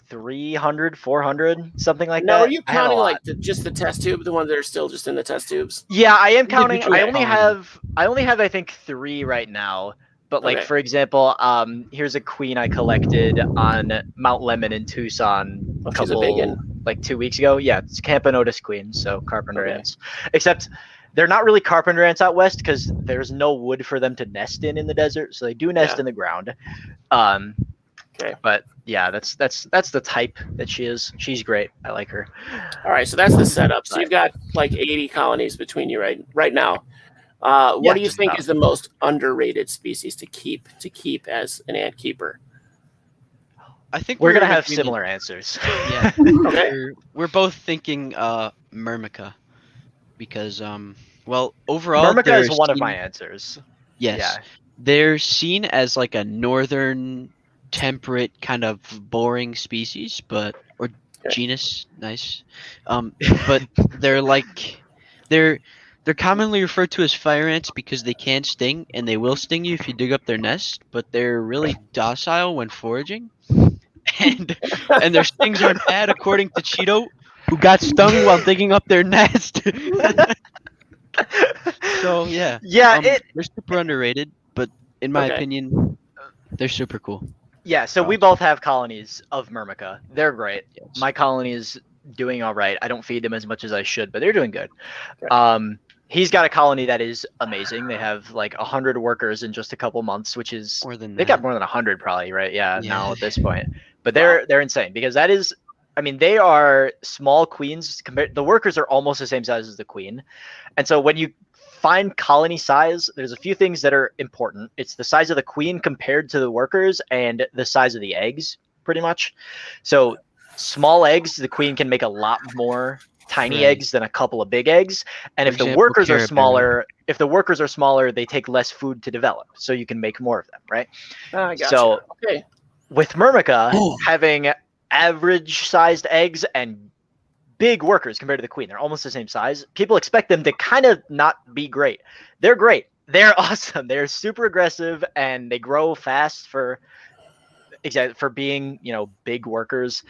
Speaker 3: 300, 400, something like
Speaker 2: Now,
Speaker 3: that.
Speaker 2: are you
Speaker 3: I had a
Speaker 2: counting
Speaker 3: lot.
Speaker 2: like just the test tube, the ones that are still just in the test tubes?
Speaker 3: Yeah, I am counting.
Speaker 4: Individual
Speaker 3: I only
Speaker 4: colony.
Speaker 3: have I think 3 right now. But like
Speaker 2: Okay.
Speaker 3: for example, here's a queen I collected on Mount Lemon in Tucson
Speaker 2: Oh, she's a big one.
Speaker 3: like 2 weeks ago. Yeah, it's Campanotus queen, so carpenter
Speaker 2: Okay.
Speaker 3: ants. Except they're not really carpenter ants out west because there's no wood for them to nest in the desert, so they do nest
Speaker 2: Yeah.
Speaker 3: in the ground.
Speaker 2: Okay.
Speaker 3: But yeah, that's the type that she is. She's great. I like her.
Speaker 2: All right, so that's the setup. So you've got like 80 colonies between you right now. What
Speaker 3: Yeah,
Speaker 2: do you
Speaker 3: just
Speaker 2: think
Speaker 3: about.
Speaker 2: is the most underrated species to keep as an ant keeper?
Speaker 4: I think
Speaker 3: We're gonna
Speaker 4: in
Speaker 3: have
Speaker 4: agreement.
Speaker 3: similar answers.
Speaker 4: Yeah.
Speaker 2: Okay.
Speaker 4: We're both thinking Myrmica because well overall
Speaker 3: Myrmica
Speaker 4: they're
Speaker 3: is one of
Speaker 4: seen-
Speaker 3: my answers.
Speaker 4: Yes.
Speaker 3: Yeah.
Speaker 4: They're seen as like a northern temperate kind of boring species, or
Speaker 2: Okay.
Speaker 4: genus, nice. But they're like they're commonly referred to as fire ants because they can sting and they will sting you if you dig up their nest, but they're really docile when foraging. And their stings aren't bad according to Cheeto, who got stung while digging up their nest. So yeah.
Speaker 3: Yeah,
Speaker 4: They're super underrated, but in my
Speaker 2: Okay.
Speaker 4: opinion, they're super cool.
Speaker 3: Yeah, so we both have colonies of Myrmica. They're great.
Speaker 4: Yes.
Speaker 3: My colony is doing all right. I don't feed them as much as I should, but they're doing good.
Speaker 2: Okay.
Speaker 3: He's got a colony that is amazing. They have like 100 workers in just a couple months, which is
Speaker 4: More than
Speaker 3: they
Speaker 4: that.
Speaker 3: got more than 100 probably, right? Yeah,
Speaker 4: Yeah.
Speaker 3: now at this point. But they're insane because that is, I mean, they are small queens compared. The workers are almost the same size as the queen, and so when you find colony size, there's a few things that are important. It's the size of the queen compared to the workers and the size of the eggs, pretty much. So small eggs, the queen can make a lot more tiny
Speaker 4: Right.
Speaker 3: eggs than a couple of big eggs. And
Speaker 4: For
Speaker 3: if the
Speaker 4: example,
Speaker 3: workers are
Speaker 4: Caribbean.
Speaker 3: smaller, they take less food to develop. So you can make more of them, right?
Speaker 2: I gotcha.
Speaker 3: So
Speaker 2: okay.
Speaker 3: with Myrmica having average sized eggs and big workers compared to the queen, they're almost the same size. People expect them to kind of not be great. They're great. They're awesome. They're super aggressive and they grow fast for being, big workers.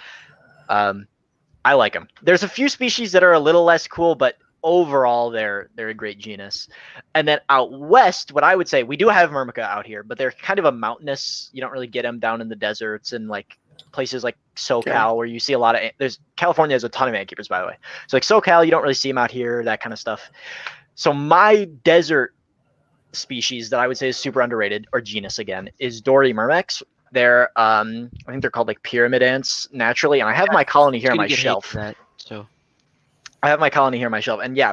Speaker 3: I like them. There's a few species that are a little less cool, but overall they're a great genus. And then out west, what I would say, we do have Myrmica out here, but they're kind of a mountainous. You don't really get them down in the deserts and like places like SoCal where you see a lot of California has a ton of ant keepers, by the way. So like SoCal, you don't really see them out here, that kind of stuff. So my desert species that I would say is super underrated, or genus again, is Dory myrmex. They're I think they're called like pyramid ants naturally, and I have my colony here on my shelf. I have my colony here on my shelf, and yeah,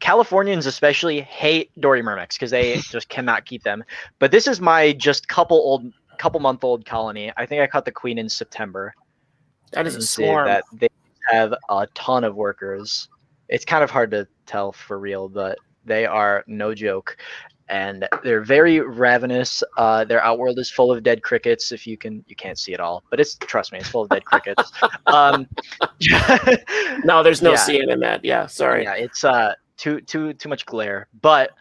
Speaker 3: Californians especially hate Dory myrmex because they just cannot keep them. But this is my just couple month old colony. I think I caught the queen in September.
Speaker 2: That is a
Speaker 3: You see
Speaker 2: swarm.
Speaker 3: that they have a ton of workers. It's kind of hard to tell for real, but they are no joke. And they're very ravenous. Their outworld is full of dead crickets. If you can't see it all, but trust me, it's full of dead crickets.
Speaker 2: No, there's no
Speaker 3: Yeah.
Speaker 2: seeing in that. Yeah, sorry.
Speaker 3: Yeah, it's too much glare. But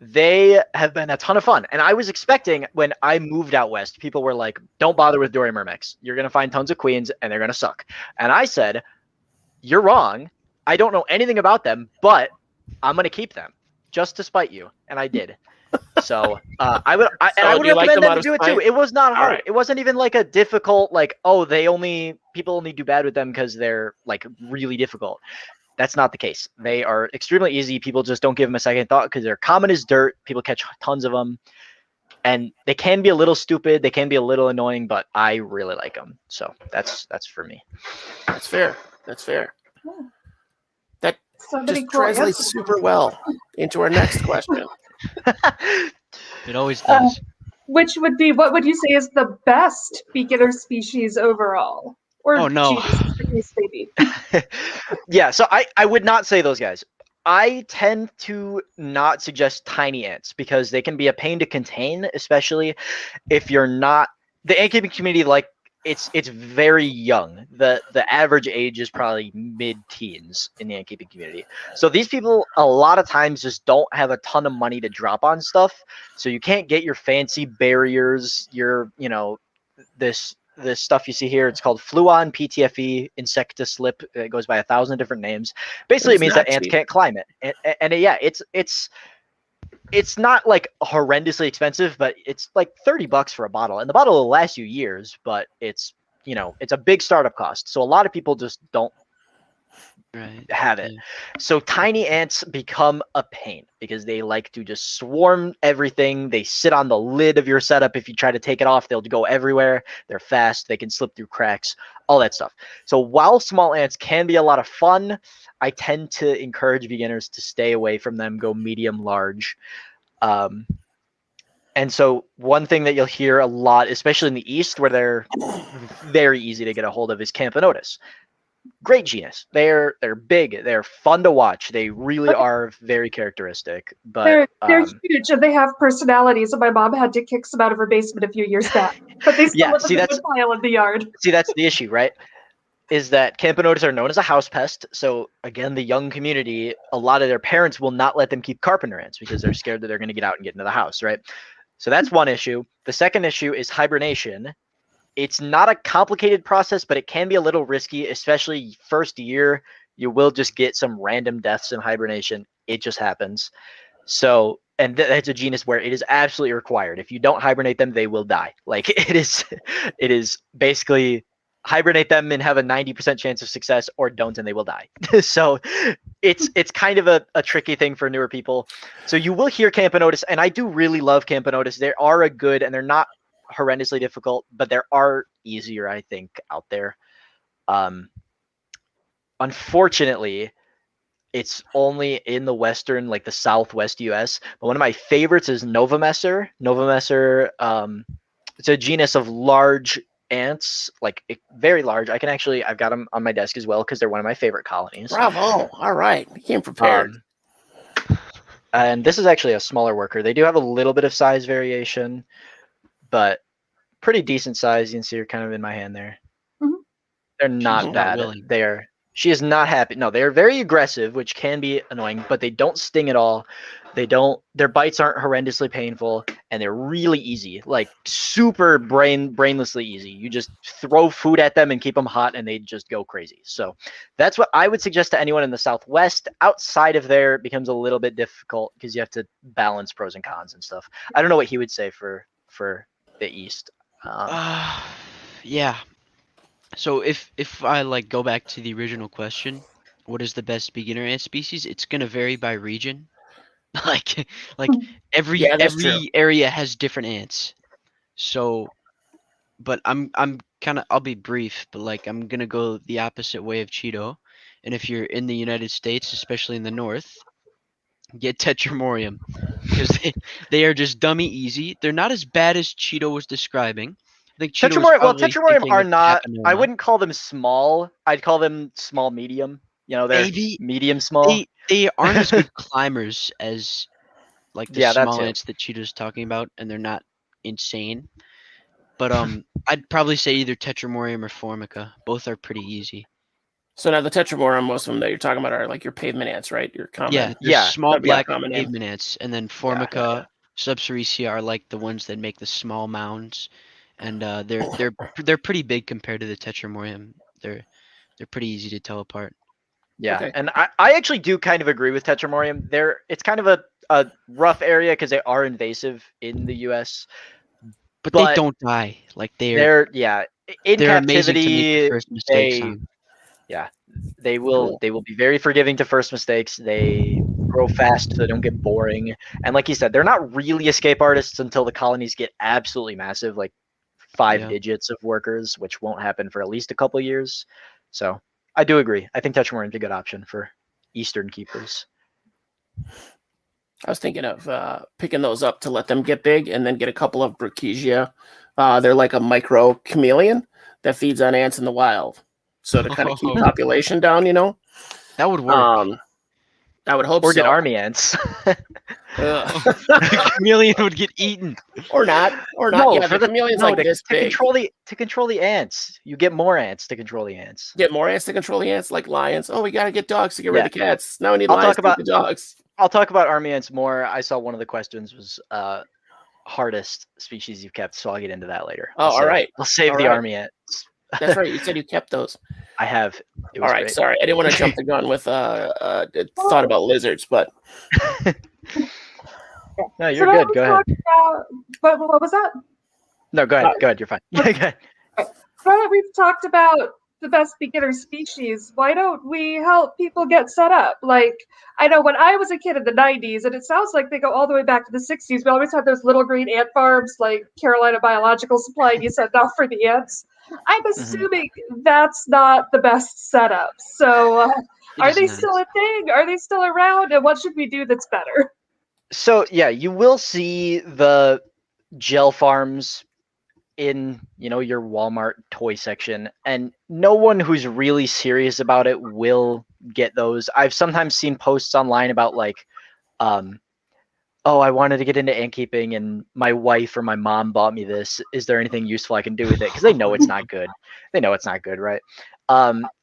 Speaker 3: they have been a ton of fun. And I was expecting when I moved out west, people were like, "Don't bother with Dory Mermix. You're gonna find tons of queens, and they're gonna suck." And I said, "You're wrong. I don't know anything about them, but I'm gonna keep them just to spite you." And I did. So I would
Speaker 2: So do you like
Speaker 3: recommend
Speaker 2: them
Speaker 3: them
Speaker 2: out
Speaker 3: to
Speaker 2: of
Speaker 3: do it too.
Speaker 2: spite?
Speaker 3: It was not hard.
Speaker 2: right.
Speaker 3: It wasn't even like a difficult oh people only do bad with them because they're like really difficult. That's not the case. They are extremely easy. People just don't give them a second thought because they're common as dirt. People catch tons of them, and they can be a little stupid. They can be a little annoying, but I really like them. So that's for me.
Speaker 2: That's fair. That's fair. That
Speaker 1: So many
Speaker 2: just
Speaker 1: cool
Speaker 2: translates
Speaker 1: answers.
Speaker 2: super well into our next question.
Speaker 4: It always does.
Speaker 1: Which would be, what would you say is the best beginner species overall? Or
Speaker 4: Oh, no.
Speaker 1: genus, as the case may be.
Speaker 3: Yeah, so I would not say those guys. I tend to not suggest tiny ants because they can be a pain to contain, especially if you're not the ant keeping community. Like it's very young. The average age is probably mid-teens in the ant keeping community. So these people a lot of times just don't have a ton of money to drop on stuff. So you can't get your fancy barriers, this stuff you see here. It's called Fluon PTFE Insectislip. It goes by 1,000 different names. Basically, it
Speaker 2: It's
Speaker 3: means
Speaker 2: not
Speaker 3: that ants
Speaker 2: cheap.
Speaker 3: can't climb it. And yeah, it's not like horrendously expensive, but it's like $30 for a bottle, and the bottle will last you years. But it's it's a big startup cost, so a lot of people just don't
Speaker 4: Right.
Speaker 3: have it.
Speaker 4: Yeah.
Speaker 3: So tiny ants become a pain because they like to just swarm everything. They sit on the lid of your setup. If you try to take it off, they'll go everywhere. They're fast. They can slip through cracks, all that stuff. So while small ants can be a lot of fun, I tend to encourage beginners to stay away from them, go medium large. And so one thing that you'll hear a lot, especially in the East, where they're very easy to get a hold of, is Camponotus. Great genus. They're big. They're fun to watch. They really are very characteristic. But
Speaker 1: They're huge and they have personalities, and my mom had to kick some out of her basement a few years back. But they still
Speaker 3: Yeah,
Speaker 1: live
Speaker 3: see,
Speaker 1: in the
Speaker 3: that's-
Speaker 1: wood pile in the yard.
Speaker 3: see, that's the issue, right? Is that Camponotus are known as a house pest. So again, the young community, a lot of their parents will not let them keep carpenter ants because they're scared that they're going to get out and get into the house, right? So that's one issue. The second issue is hibernation. It's not a complicated process, but it can be a little risky, especially first year. You will just get some random deaths in hibernation. It just happens. So, and that's a genus where it is absolutely required. If you don't hibernate them, they will die. Like it is basically hibernate them and have a 90% chance of success, or don't and they will die. So it's kind of a tricky thing for newer people. So you will hear Camponotus, and I do really love Camponotus. They are a good, and they're not horrendously difficult, but there are easier, I think, out there. Unfortunately, it's only in the western, like the southwest US. But one of my favorites is Novomesser. Novomesser, it's a genus of large ants, like very large. I've got them on my desk as well because they're one of my favorite colonies.
Speaker 2: Bravo. All right. You came prepared.
Speaker 3: And this is actually a smaller worker. They do have a little bit of size variation, but pretty decent size. You can see her kind of in my hand there.
Speaker 1: Mhm.
Speaker 3: They're not
Speaker 4: not
Speaker 3: bad.
Speaker 4: willing.
Speaker 3: She is not happy. No, they're very aggressive, which can be annoying, but they don't sting at all. Their bites aren't horrendously painful, and they're really easy, like super brainlessly easy. You just throw food at them and keep them hot, and they just go crazy. So that's what I would suggest to anyone in the Southwest. Outside of there, it becomes a little bit difficult because you have to balance pros and cons and stuff. I don't know what he would say for the East.
Speaker 4: Yeah. So if I like go back to the original question, what is the best beginner ant species? It's gonna vary by region. like every
Speaker 2: Yeah, that's true.
Speaker 4: area has different ants. So, but I'm kind of, I'll be brief, but like I'm gonna go the opposite way of Cheeto. And if you're in the United States, especially in the north, get Tetramorium because they are just dummy easy. They're not as bad as Cheeto was describing, think Cheeto was probably
Speaker 3: Tetramorium
Speaker 4: thinking
Speaker 3: are
Speaker 4: of
Speaker 3: not. I
Speaker 4: Papillon.
Speaker 3: wouldn't call them small. I'd call them small medium. You know, they're
Speaker 4: Maybe
Speaker 3: medium small.
Speaker 4: they aren't as good climbers as like the
Speaker 3: Yeah, that
Speaker 4: small
Speaker 3: too.
Speaker 4: ants that Cheeto's talking about, and they're not insane. But I'd probably say either Tetramorium or Formica. Both are pretty easy.
Speaker 2: So now the Tetramorum, most of them that you're talking about are like your pavement ants, right? Your common.
Speaker 4: Yeah, they're
Speaker 3: Yeah,
Speaker 4: small
Speaker 2: that'd be a
Speaker 4: black
Speaker 2: common name.
Speaker 4: pavement ants, and then
Speaker 3: yeah,
Speaker 4: Formica, Subcericea are like the ones that make the small mounds, and they're pretty big compared to the Tetramorium. They're pretty easy to tell apart.
Speaker 3: Yeah,
Speaker 2: Okay.
Speaker 3: and I actually do kind of agree with Tetramorium. It's kind of a rough area because they are invasive in the U.S.
Speaker 4: But they
Speaker 3: But
Speaker 4: don't die. Like in
Speaker 3: they're
Speaker 4: amazing to make the
Speaker 3: captivity.
Speaker 4: first mistakes
Speaker 3: They
Speaker 4: on.
Speaker 3: they will
Speaker 2: Cool.
Speaker 3: they will be very forgiving to first mistakes. They grow fast, so they don't get boring. And like you said, they're not really escape artists until the colonies get absolutely massive, like 5
Speaker 4: Yeah.
Speaker 3: digits of workers, which won't happen for at least a couple years. So I do agree. I think Tetramorium's a good option for Eastern keepers.
Speaker 2: I was thinking of picking those up to let them get big, and then get a couple of Brachygia. They're like a micro chameleon that feeds on ants in the wild, so to kind of keep population down.
Speaker 4: That would work.
Speaker 2: I would hope
Speaker 3: Or
Speaker 2: so.
Speaker 3: get army ants.
Speaker 4: The chameleon would get eaten.
Speaker 2: or not.
Speaker 3: No,
Speaker 2: Yeah,
Speaker 3: for
Speaker 2: the chameleon's like this
Speaker 3: to
Speaker 2: big.
Speaker 3: control the ants. You get more ants to control the ants.
Speaker 2: Get more ants to control the ants, like lions. Oh, we gotta get dogs to get rid of the cats. Now we need
Speaker 3: I'll
Speaker 2: lions
Speaker 3: talk
Speaker 2: to eat
Speaker 3: about-
Speaker 2: the dogs.
Speaker 3: I'll talk about army ants more. I saw one of the questions was hardest species you've kept, so I'll get into that later.
Speaker 2: Oh, all right.
Speaker 3: I'll save
Speaker 2: All
Speaker 3: the
Speaker 2: right.
Speaker 3: army ants.
Speaker 2: That's right. You said you kept those.
Speaker 3: I have. It
Speaker 2: All
Speaker 3: was
Speaker 2: right.
Speaker 3: great.
Speaker 2: Sorry, I didn't want to jump the gun with thought about lizards, but
Speaker 3: No,
Speaker 1: So
Speaker 3: you're
Speaker 1: now
Speaker 3: good.
Speaker 1: we've
Speaker 3: Go ahead.
Speaker 1: talked about- what was that?
Speaker 3: No, go ahead. Go ahead. You're fine. Go ahead.
Speaker 1: Now that we've talked about the best beginner species, why don't we help people get set up? Like, I know when I was a kid in the 90s, and it sounds like they go all the way back to the 60s, we always had those little green ant farms like Carolina Biological Supply, and you sent off for the ants. I'm assuming that's not the best setup. So,
Speaker 4: It
Speaker 1: are
Speaker 4: is
Speaker 1: they
Speaker 4: not.
Speaker 1: still a thing? Are they still around? And what should we do that's better?
Speaker 3: So yeah, you will see the gel farms in your Walmart toy section, and no one who's really serious about it will get those. I've sometimes seen posts online about like, oh, I wanted to get into ant keeping and my wife or my mom bought me this. Is there anything useful I can do with it? Because they know it's not good. They know it's not good, right?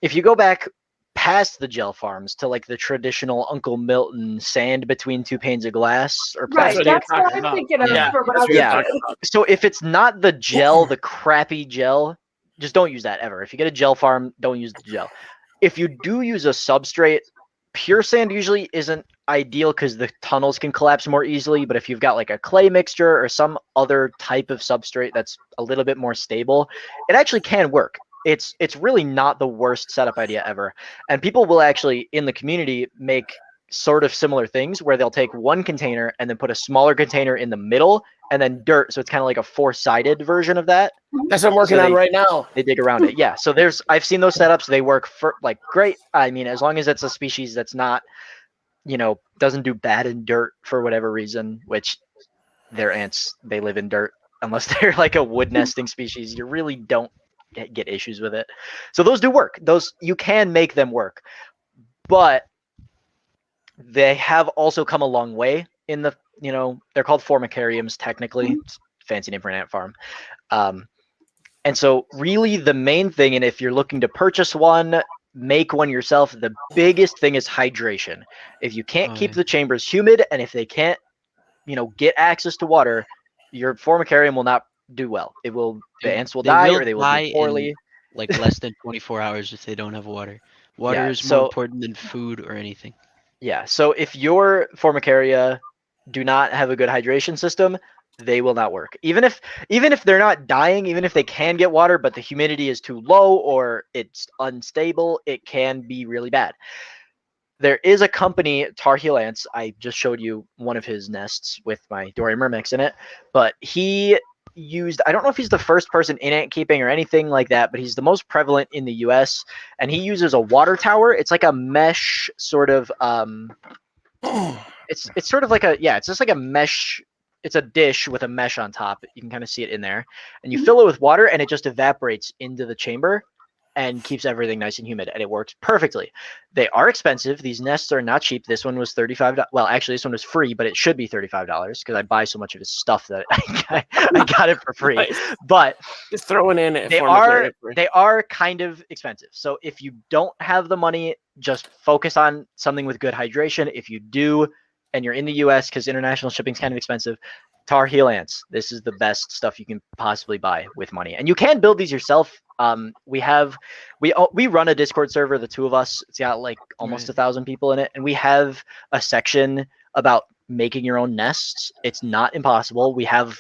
Speaker 3: If you go back past the gel farms to like the traditional Uncle Milton sand between two panes of glass or
Speaker 1: Right,
Speaker 3: plastic.
Speaker 1: that's what
Speaker 2: talking
Speaker 1: I'm
Speaker 2: about.
Speaker 1: thinking of
Speaker 4: Yeah,
Speaker 1: for what
Speaker 2: that's
Speaker 1: I
Speaker 2: what
Speaker 1: was
Speaker 2: you're
Speaker 3: Yeah.
Speaker 2: talking about.
Speaker 3: So if it's not the gel, the crappy gel, just don't use that ever. If you get a gel farm, don't use the gel. If you do use a substrate, pure sand usually isn't ideal because the tunnels can collapse more easily. But if you've got like a clay mixture or some other type of substrate that's a little bit more stable, it actually can work. It's really not the worst setup idea ever. And people will actually in the community make sort of similar things where they'll take one container and then put a smaller container in the middle and then dirt. So it's kind of like a 4-sided version of that.
Speaker 2: That's what I'm working on right now.
Speaker 3: They dig around it. Yeah. So I've seen those setups. They work for like great. I mean, as long as it's a species that's not, doesn't do bad in dirt for whatever reason, which they're ants, they live in dirt unless they're like a wood nesting species. You really don't get issues with it. So those do work. Those you can make them work, but they have also come a long way in the, they're called formicariums technically. It's a fancy name for an ant farm. And so really the main thing, and if you're looking to purchase one, make one yourself, the biggest thing is hydration. If you can't keep the chambers humid, and if they can't, get access to water, your formicarium will not do well. The ants will die or they will do poorly.
Speaker 4: In, like less than 24 hours if they don't have water. Water
Speaker 3: Yeah,
Speaker 4: is
Speaker 3: so-
Speaker 4: more important than food or anything.
Speaker 3: Yeah. So if your formicaria do not have a good hydration system, they will not work. Even if they're not dying, even if they can get water, but the humidity is too low or it's unstable, it can be really bad. There is a company, Tar Heel Ants. I just showed you one of his nests with my Dory Myrmex in it, but he used, I don't know if he's the first person in ant keeping or anything like that, but he's the most prevalent in the US, and he uses a water tower. It's like a mesh sort of it's sort of like it's just like a mesh it's a dish with a mesh on top. You can kind of see it in there, and you fill it with water, and it just evaporates into the chamber and keeps everything nice and humid, and it works perfectly. They are expensive. These nests are not cheap. This one was $35. Well, actually, this one was free, but it should be $35 because I buy so much of his stuff that I got it for free.
Speaker 2: Nice.
Speaker 3: But
Speaker 2: Just throwing in a
Speaker 3: they
Speaker 2: form of
Speaker 3: are
Speaker 2: clarity.
Speaker 3: they are kind of expensive. So if you don't have the money, just focus on something with good hydration. If you do, and you're in the U.S. because international shipping is kind of expensive, Tar Heel ants. This is the best stuff you can possibly buy with money, and you can build these yourself. We run a Discord server, the two of us. It's got like almost 1,000 people in it, and we have a section about making your own nests. It's not impossible. We have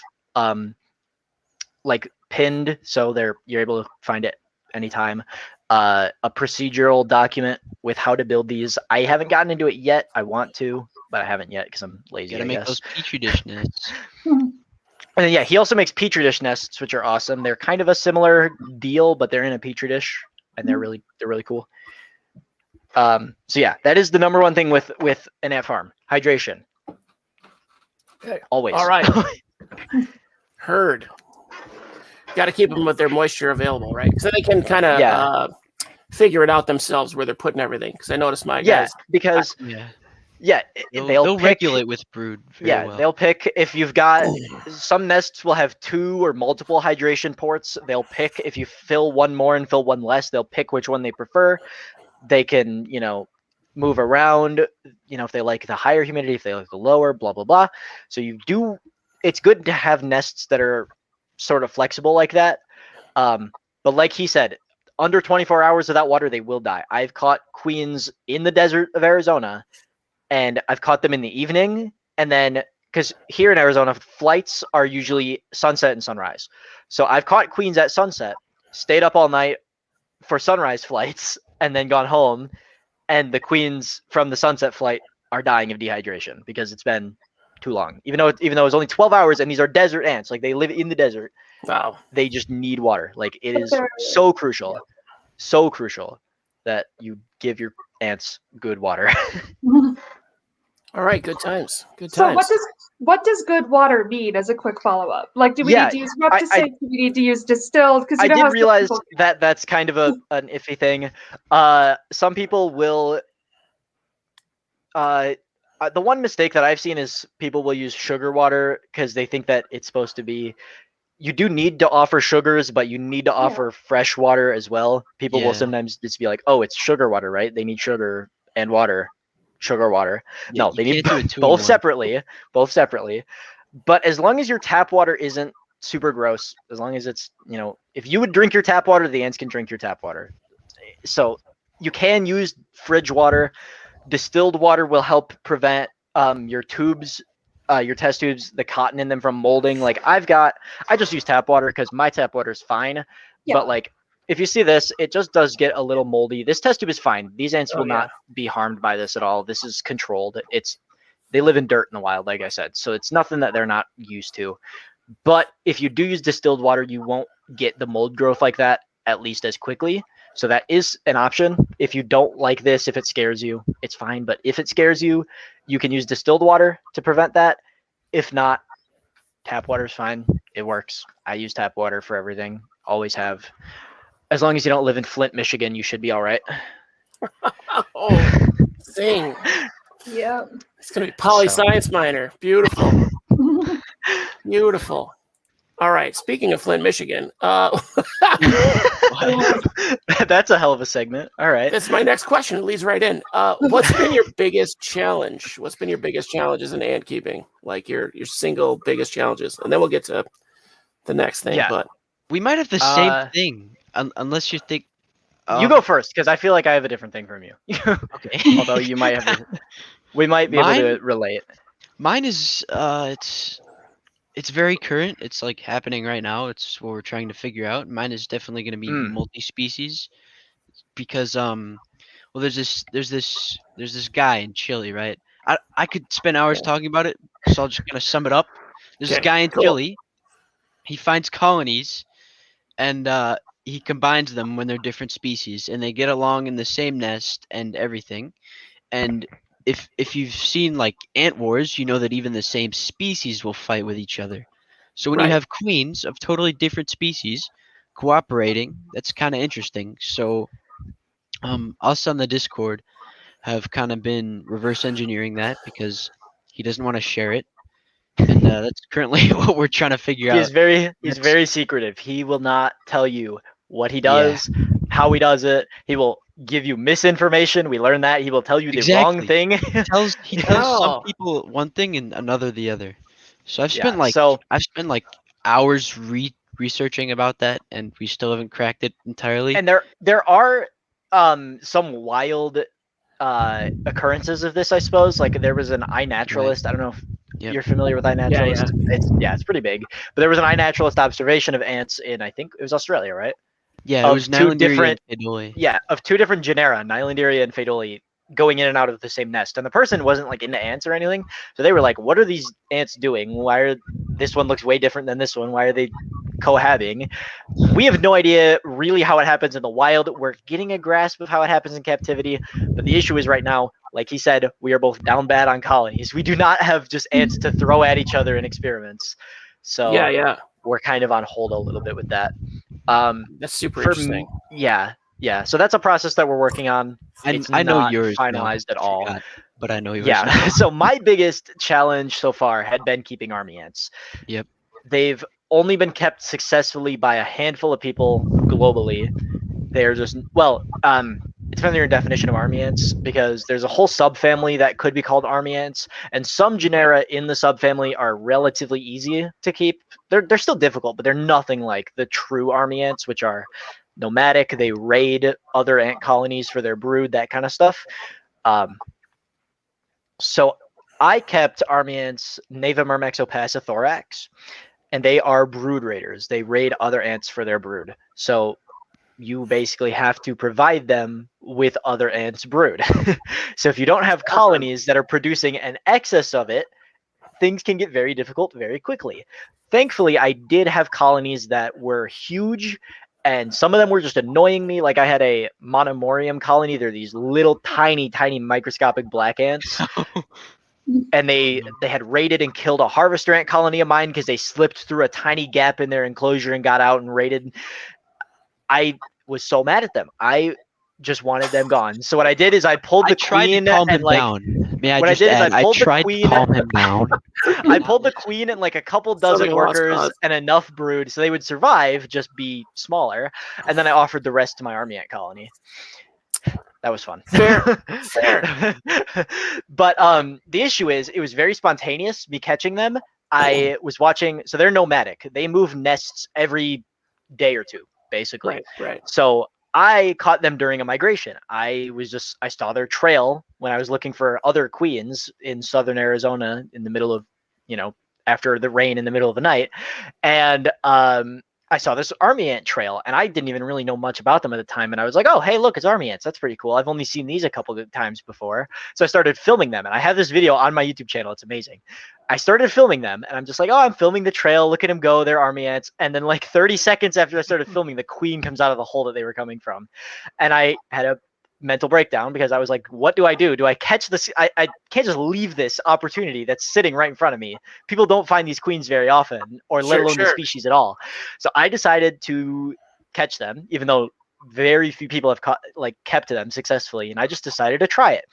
Speaker 3: like pinned, so you're able to find it anytime. A procedural document with how to build these. I haven't gotten into it yet. I want to, but I haven't yet because I'm lazy.
Speaker 4: Gotta
Speaker 3: I
Speaker 4: make
Speaker 3: guess.
Speaker 4: those petri dish nests.
Speaker 3: And then, yeah, he also makes petri dish nests, which are awesome. They're kind of a similar deal, but they're in a petri dish, and they're really cool. So yeah, that is the number one thing with an ant farm: hydration.
Speaker 2: Okay.
Speaker 3: Always.
Speaker 2: All right. Heard. Got to keep them with their moisture available, right? So they can kind of figure it out themselves where they're putting everything. Because I noticed my guys.
Speaker 3: Because
Speaker 4: they'll
Speaker 3: pick,
Speaker 4: regulate with brood. Very well.
Speaker 3: They'll pick if you've got some nests will have 2 or multiple hydration ports. They'll pick if you fill one more and fill one less. They'll pick which one they prefer. They can, move around. If they like the higher humidity, if they like the lower, blah blah blah. So it's good to have nests that are sort of flexible like that. But like he said, under 24 hours without water, they will die. I've caught queens in the desert of Arizona, and I've caught them in the evening. And then, because here in Arizona, flights are usually sunset and sunrise. So I've caught queens at sunset, stayed up all night for sunrise flights, and then gone home. And the queens from the sunset flight are dying of dehydration because it's been too long. Even though it's only 12 hours, and these are desert ants, like they live in the desert.
Speaker 2: Wow.
Speaker 3: They just need water. Like it is so crucial that you give your ants good water.
Speaker 2: All right, good times. Good
Speaker 1: So
Speaker 2: times.
Speaker 1: what does good water mean as a quick follow-up? Like, do we need to use Repticate? Do we need to use distilled? Because
Speaker 3: I did realize that that's kind of an iffy thing. Some people will. The one mistake that I've seen is people will use sugar water because they think that it's supposed to be. You do need to offer sugars, but you need to offer fresh water as well. People will sometimes just be like, "Oh, it's sugar water, right? They need sugar and water, sugar water." No, they need both separately. Both separately. But as long as your tap water isn't super gross, as long as it's if you would drink your tap water, the ants can drink your tap water. So you can use fridge water. Distilled water will help prevent your tubes, your test tubes, the cotton in them from molding. Like I just use tap water because my tap water is fine. Yeah. But like if you see this, it just does get a little moldy. This test tube is fine. These ants will not be harmed by this at all. This is controlled. They live in dirt in the wild, like I said. So it's nothing that they're not used to. But if you do use distilled water, you won't get the mold growth like that, at least as quickly. So that is an option. If you don't like this, if it scares you, it's fine. But if it scares you, you can use distilled water to prevent that. If not, tap water is fine. It works. I use tap water for everything. Always have. As long as you don't live in Flint, Michigan, you should be all right.
Speaker 2: Oh, zing.
Speaker 1: Yeah.
Speaker 2: It's going to be poli-science minor. Beautiful. Beautiful. All right. Speaking of Flint, Michigan.
Speaker 3: That's a hell of a segment. All right.
Speaker 2: That's my next question. It leads right in. What's been your biggest challenge? What's been your biggest challenges in ant keeping? Like your single biggest challenges? And then we'll get to the next thing.
Speaker 3: Yeah.
Speaker 2: But
Speaker 4: we might have the same thing, unless you think.
Speaker 3: You go first, because I feel like I have a different thing from you.
Speaker 4: Okay.
Speaker 3: Although you might have. We might be able to relate.
Speaker 4: Mine is it's very current. It's like happening right now. It's what we're trying to figure out. Mine is definitely going to be multi-species, because there's this guy in Chile, right? I could spend hours talking about it, so I'll just kind of sum it up. There's this guy in Chile. He finds colonies, and he combines them when they're different species, and they get along in the same nest and everything. And if you've seen like ant wars, you know that even the same species will fight with each other. So when you
Speaker 2: Right.
Speaker 4: have queens of totally different species cooperating, that's kind of interesting. So us on the Discord have kind of been reverse engineering that because he doesn't want to share it, and that's currently what we're trying to figure out.
Speaker 3: He's
Speaker 4: That's-
Speaker 3: very secretive. He will not tell you what he
Speaker 4: Yeah,
Speaker 3: does, how he does it. He will give you misinformation. We learned that. He will tell you the wrong
Speaker 4: exactly.
Speaker 3: thing.
Speaker 4: He tells some
Speaker 2: Oh.
Speaker 4: people one thing and another the other. So
Speaker 3: Yeah. So
Speaker 4: I've spent like hours researching about that, and we still haven't cracked it entirely.
Speaker 3: and there are some wild occurrences of this, I suppose. Like there was an iNaturalist. I don't know if
Speaker 4: Yep.
Speaker 3: you're familiar with
Speaker 2: Yeah, yeah.
Speaker 3: iNaturalist. It's pretty big. But there was an iNaturalist observation of ants in, I think it was Australia, right?
Speaker 4: Yeah, it was
Speaker 3: Of two
Speaker 4: Nylanderi and
Speaker 3: different
Speaker 4: Fedoli.
Speaker 3: Yeah, of two different genera, Nylanderia and Phaedoli, going in and out of the same nest. And the person wasn't like into ants or anything. So they were like, what are these ants doing? Why are this one looks way different than this one? Why are they cohabiting? We have no idea really how it happens in the wild. We're getting a grasp of how it happens in captivity. But the issue is right now, like he said, we are both down bad on colonies. We do not have just ants to throw at each other in experiments. So
Speaker 2: Yeah.
Speaker 3: we're kind of on hold a little bit with that.
Speaker 2: That's super
Speaker 3: For
Speaker 2: interesting.
Speaker 3: yeah. So that's a process that we're working on. It's
Speaker 4: I know
Speaker 3: not
Speaker 4: yours now.
Speaker 3: finalized at
Speaker 4: I
Speaker 3: all.
Speaker 4: forgot, but I know yours
Speaker 3: Yeah.
Speaker 4: now.
Speaker 3: So my biggest challenge so far had been keeping army ants.
Speaker 4: Yep.
Speaker 3: They've only been kept successfully by a handful of people globally. They're just it depends on your definition of army ants, because there's a whole subfamily that could be called army ants, and some genera in the subfamily are relatively easy to keep. They're still difficult, but they're nothing like the true army ants, which are nomadic. They raid other ant colonies for their brood, that kind of stuff. So I kept army ants Neva myrmexopacithorax, and they are brood raiders. They raid other ants for their brood. So you basically have to provide them with other ants' brood. So if you don't have colonies that are producing an excess of it, things can get very difficult very quickly. Thankfully, I did have colonies that were huge, and some of them were just annoying me. Like I had a monomorium colony. They're these little tiny, tiny microscopic black ants. And they had raided and killed a harvester ant colony of mine because they slipped through a tiny gap in their enclosure and got out and raided. I was so mad at them. I just wanted them gone. So what I did is I pulled
Speaker 4: I
Speaker 3: the
Speaker 4: tried to
Speaker 3: queen
Speaker 4: calm
Speaker 3: and
Speaker 4: him
Speaker 3: like
Speaker 4: down. May I
Speaker 3: what I
Speaker 4: just
Speaker 3: did is I
Speaker 4: add? I
Speaker 3: pulled the
Speaker 4: tried to
Speaker 3: queen.
Speaker 4: calm him down.
Speaker 3: I pulled the queen and like a couple dozen
Speaker 2: Sounding a lost
Speaker 3: workers
Speaker 2: cause.
Speaker 3: and enough brood so they would survive, just be smaller. And then I offered the rest to my army ant colony. That was fun.
Speaker 2: Fair.
Speaker 3: But the issue is it was very spontaneous, me catching them. I was watching, so they're nomadic. They move nests every day or two, basically.
Speaker 2: Right.
Speaker 3: So I caught them during a migration. I saw their trail when I was looking for other queens in southern Arizona in the middle of, after the rain in the middle of the night. And I saw this army ant trail, and I didn't even really know much about them at the time. And I was like, oh, hey, look, it's army ants. That's pretty cool. I've only seen these a couple of times before. So I started filming them, and I have this video on my YouTube channel. It's amazing. I started filming them, and I'm just like, oh, I'm filming the trail. Look at them go. They're army ants. And then like 30 seconds after I started filming, the queen comes out of the hole that they were coming from. And I had a mental breakdown because I was like, what do I do? Do I catch this? I can't just leave this opportunity that's sitting right in front of me. People don't find these queens very often, or let alone the species at all. So I decided to catch them, even though very few people have kept them successfully. And I just decided to try it.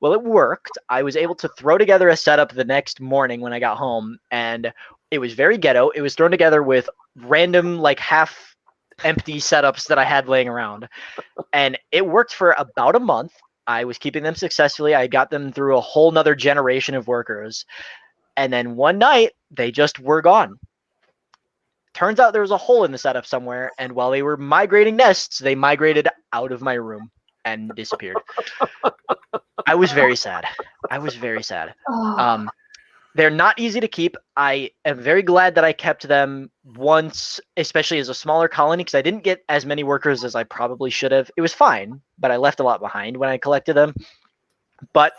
Speaker 3: Well, it worked. I was able to throw together a setup the next morning when I got home, and it was very ghetto. It was thrown together with random, like half empty setups that I had laying around. And it worked for about a month. I was keeping them successfully. I got them through a whole nother generation of workers. And then one night, they just were gone. Turns out there was a hole in the setup somewhere. And while they were migrating nests, they migrated out of my room and disappeared. I was very sad.
Speaker 1: Oh.
Speaker 3: They're not easy to keep. I am very glad that I kept them once, especially as a smaller colony, because I didn't get as many workers as I probably should have. It was fine, but I left a lot behind when I collected them. But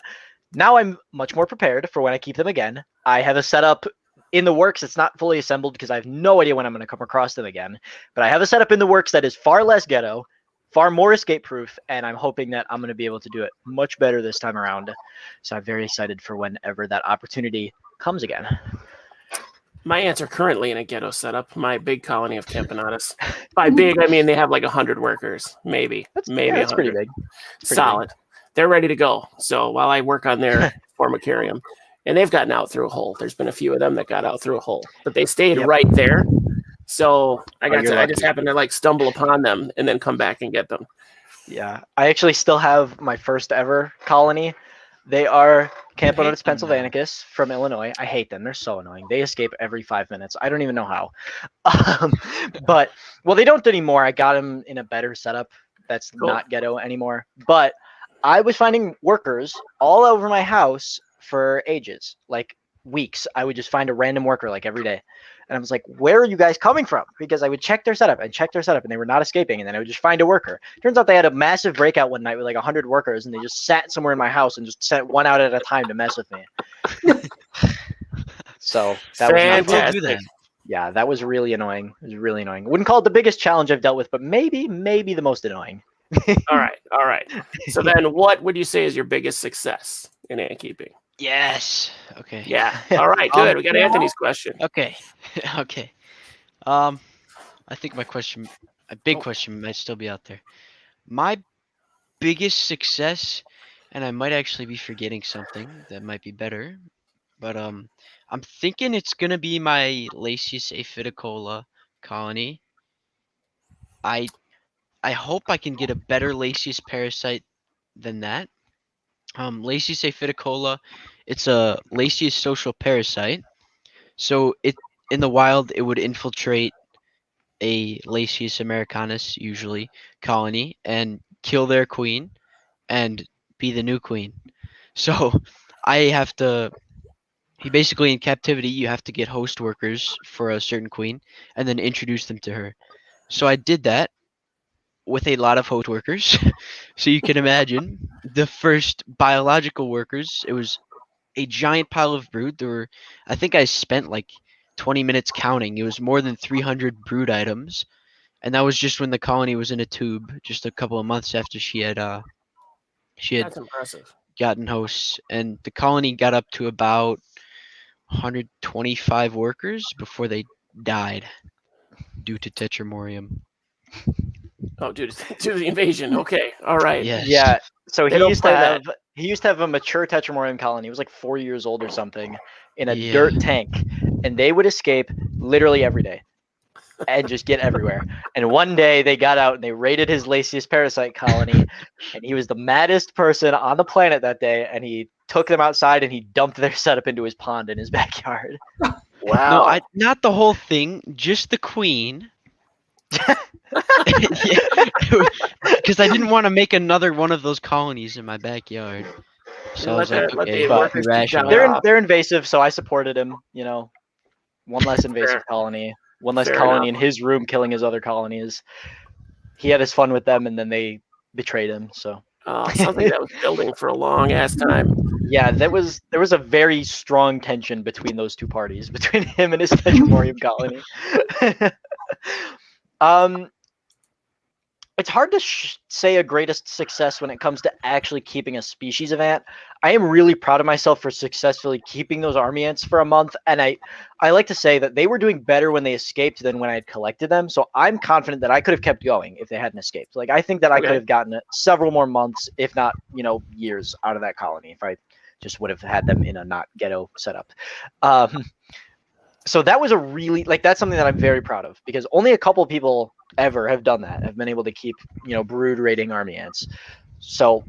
Speaker 3: now I'm much more prepared for when I keep them again. I have a setup in the works. It's not fully assembled because I have no idea when I'm going to come across them again. But I have a setup in the works that is far less ghetto, far more escape proof, and I'm hoping that I'm going to be able to do it much better this time around. So I'm very excited for whenever that opportunity comes again.
Speaker 2: My ants are currently in a ghetto setup. My big colony of campanadas. By big, I mean they have like 100 workers, maybe
Speaker 3: That's
Speaker 2: 100.
Speaker 3: pretty big. It's pretty
Speaker 2: Solid. They're ready to go. So while I work on their formicarium, and they've gotten out through a hole. There's been a few of them that got out through a hole, but they stayed
Speaker 3: Yep.
Speaker 2: right there. So I
Speaker 3: you're
Speaker 2: I just
Speaker 3: lucky.
Speaker 2: happened to like stumble upon them and then come back and get them.
Speaker 3: Yeah, I actually still have my first ever colony. They are Camponotus
Speaker 4: them now.
Speaker 3: pennsylvanicus from Illinois. I hate them. They're so annoying. They escape every 5 minutes. I don't even know how. But, well, they don't anymore. I got them in a better setup that's
Speaker 2: Cool.
Speaker 3: not ghetto anymore. But I was finding workers all over my house for ages, like weeks. I would just find a random worker like every day. And I was like, where are you guys coming from? Because I would check their setup, and they were not escaping. And then I would just find a worker. Turns out they had a massive breakout one night with like 100 workers, and they just sat somewhere in my house and just sent one out at a time to mess with me. So that was not fun.
Speaker 2: Fantastic.
Speaker 4: do that.
Speaker 3: Yeah, that was really annoying. It was really annoying. Wouldn't call it the biggest challenge I've dealt with, but maybe the most annoying.
Speaker 2: All right. So then, what would you say is your biggest success in ant keeping?
Speaker 4: Yes. Okay.
Speaker 2: Yeah. All right. Good. We got Anthony's question.
Speaker 4: Okay. Okay. I think my big question might still be out there. My biggest success, and I might actually be forgetting something that might be better, but I'm thinking it's gonna be my Lasius aphidicola colony. I hope I can get a better Lasius parasite than that. Lasius aphidicola, it's a Lasius social parasite. So in the wild it would infiltrate a Lasius americanus usually colony and kill their queen and be the new queen. So basically in captivity you have to get host workers for a certain queen and then introduce them to her. So I did that with a lot of host workers. So you can imagine the first biological workers, it was a giant pile of brood. I think I spent like 20 minutes counting. It was more than 300 brood items. And that was just when the colony was in a tube, just a couple of months after she had
Speaker 2: That's impressive.
Speaker 4: gotten hosts. And the colony got up to about 125 workers before they died due to tetramorium.
Speaker 2: Oh, dude, to the invasion. Okay. All right.
Speaker 4: Yes.
Speaker 3: Yeah. So
Speaker 2: They
Speaker 3: he
Speaker 2: don't
Speaker 3: used to
Speaker 2: play that.
Speaker 3: have a mature Tetramorium colony. He was like 4 years old or something in a
Speaker 4: Yeah.
Speaker 3: dirt tank, and they would escape literally every day and just get everywhere. And one day they got out and they raided his Lasius parasite colony, and he was the maddest person on the planet that day. And he took them outside and he dumped their setup into his pond in his backyard.
Speaker 2: Wow.
Speaker 4: No, not the whole thing, just the queen. Because I didn't want to make another one of those colonies in my backyard. So I was like,
Speaker 2: let
Speaker 4: okay,
Speaker 2: the workers keep
Speaker 4: rational.
Speaker 2: dying.
Speaker 3: They're invasive, so I supported him. You know, one less invasive
Speaker 2: Fair.
Speaker 3: colony, one less
Speaker 2: Fair
Speaker 3: colony
Speaker 2: enough.
Speaker 3: in his room, killing his other colonies. He had his fun with them, and then they betrayed him. So
Speaker 2: Something that was building for a long ass time.
Speaker 3: yeah, there was a very strong tension between those two parties, between him and his Tetramorium colony. It's hard to say a greatest success when it comes to actually keeping a species of ant. I am really proud of myself for successfully keeping those army ants for a month, and I like to say that they were doing better when they escaped than when I had collected them. So I'm confident that I could have kept going if they hadn't escaped. Like I think that I could have gotten several more months, if not years, out of that colony if I just would have had them in a not ghetto setup. So that was that's something that I'm very proud of, because only a couple people ever have done that, have been able to keep brood raiding army ants. So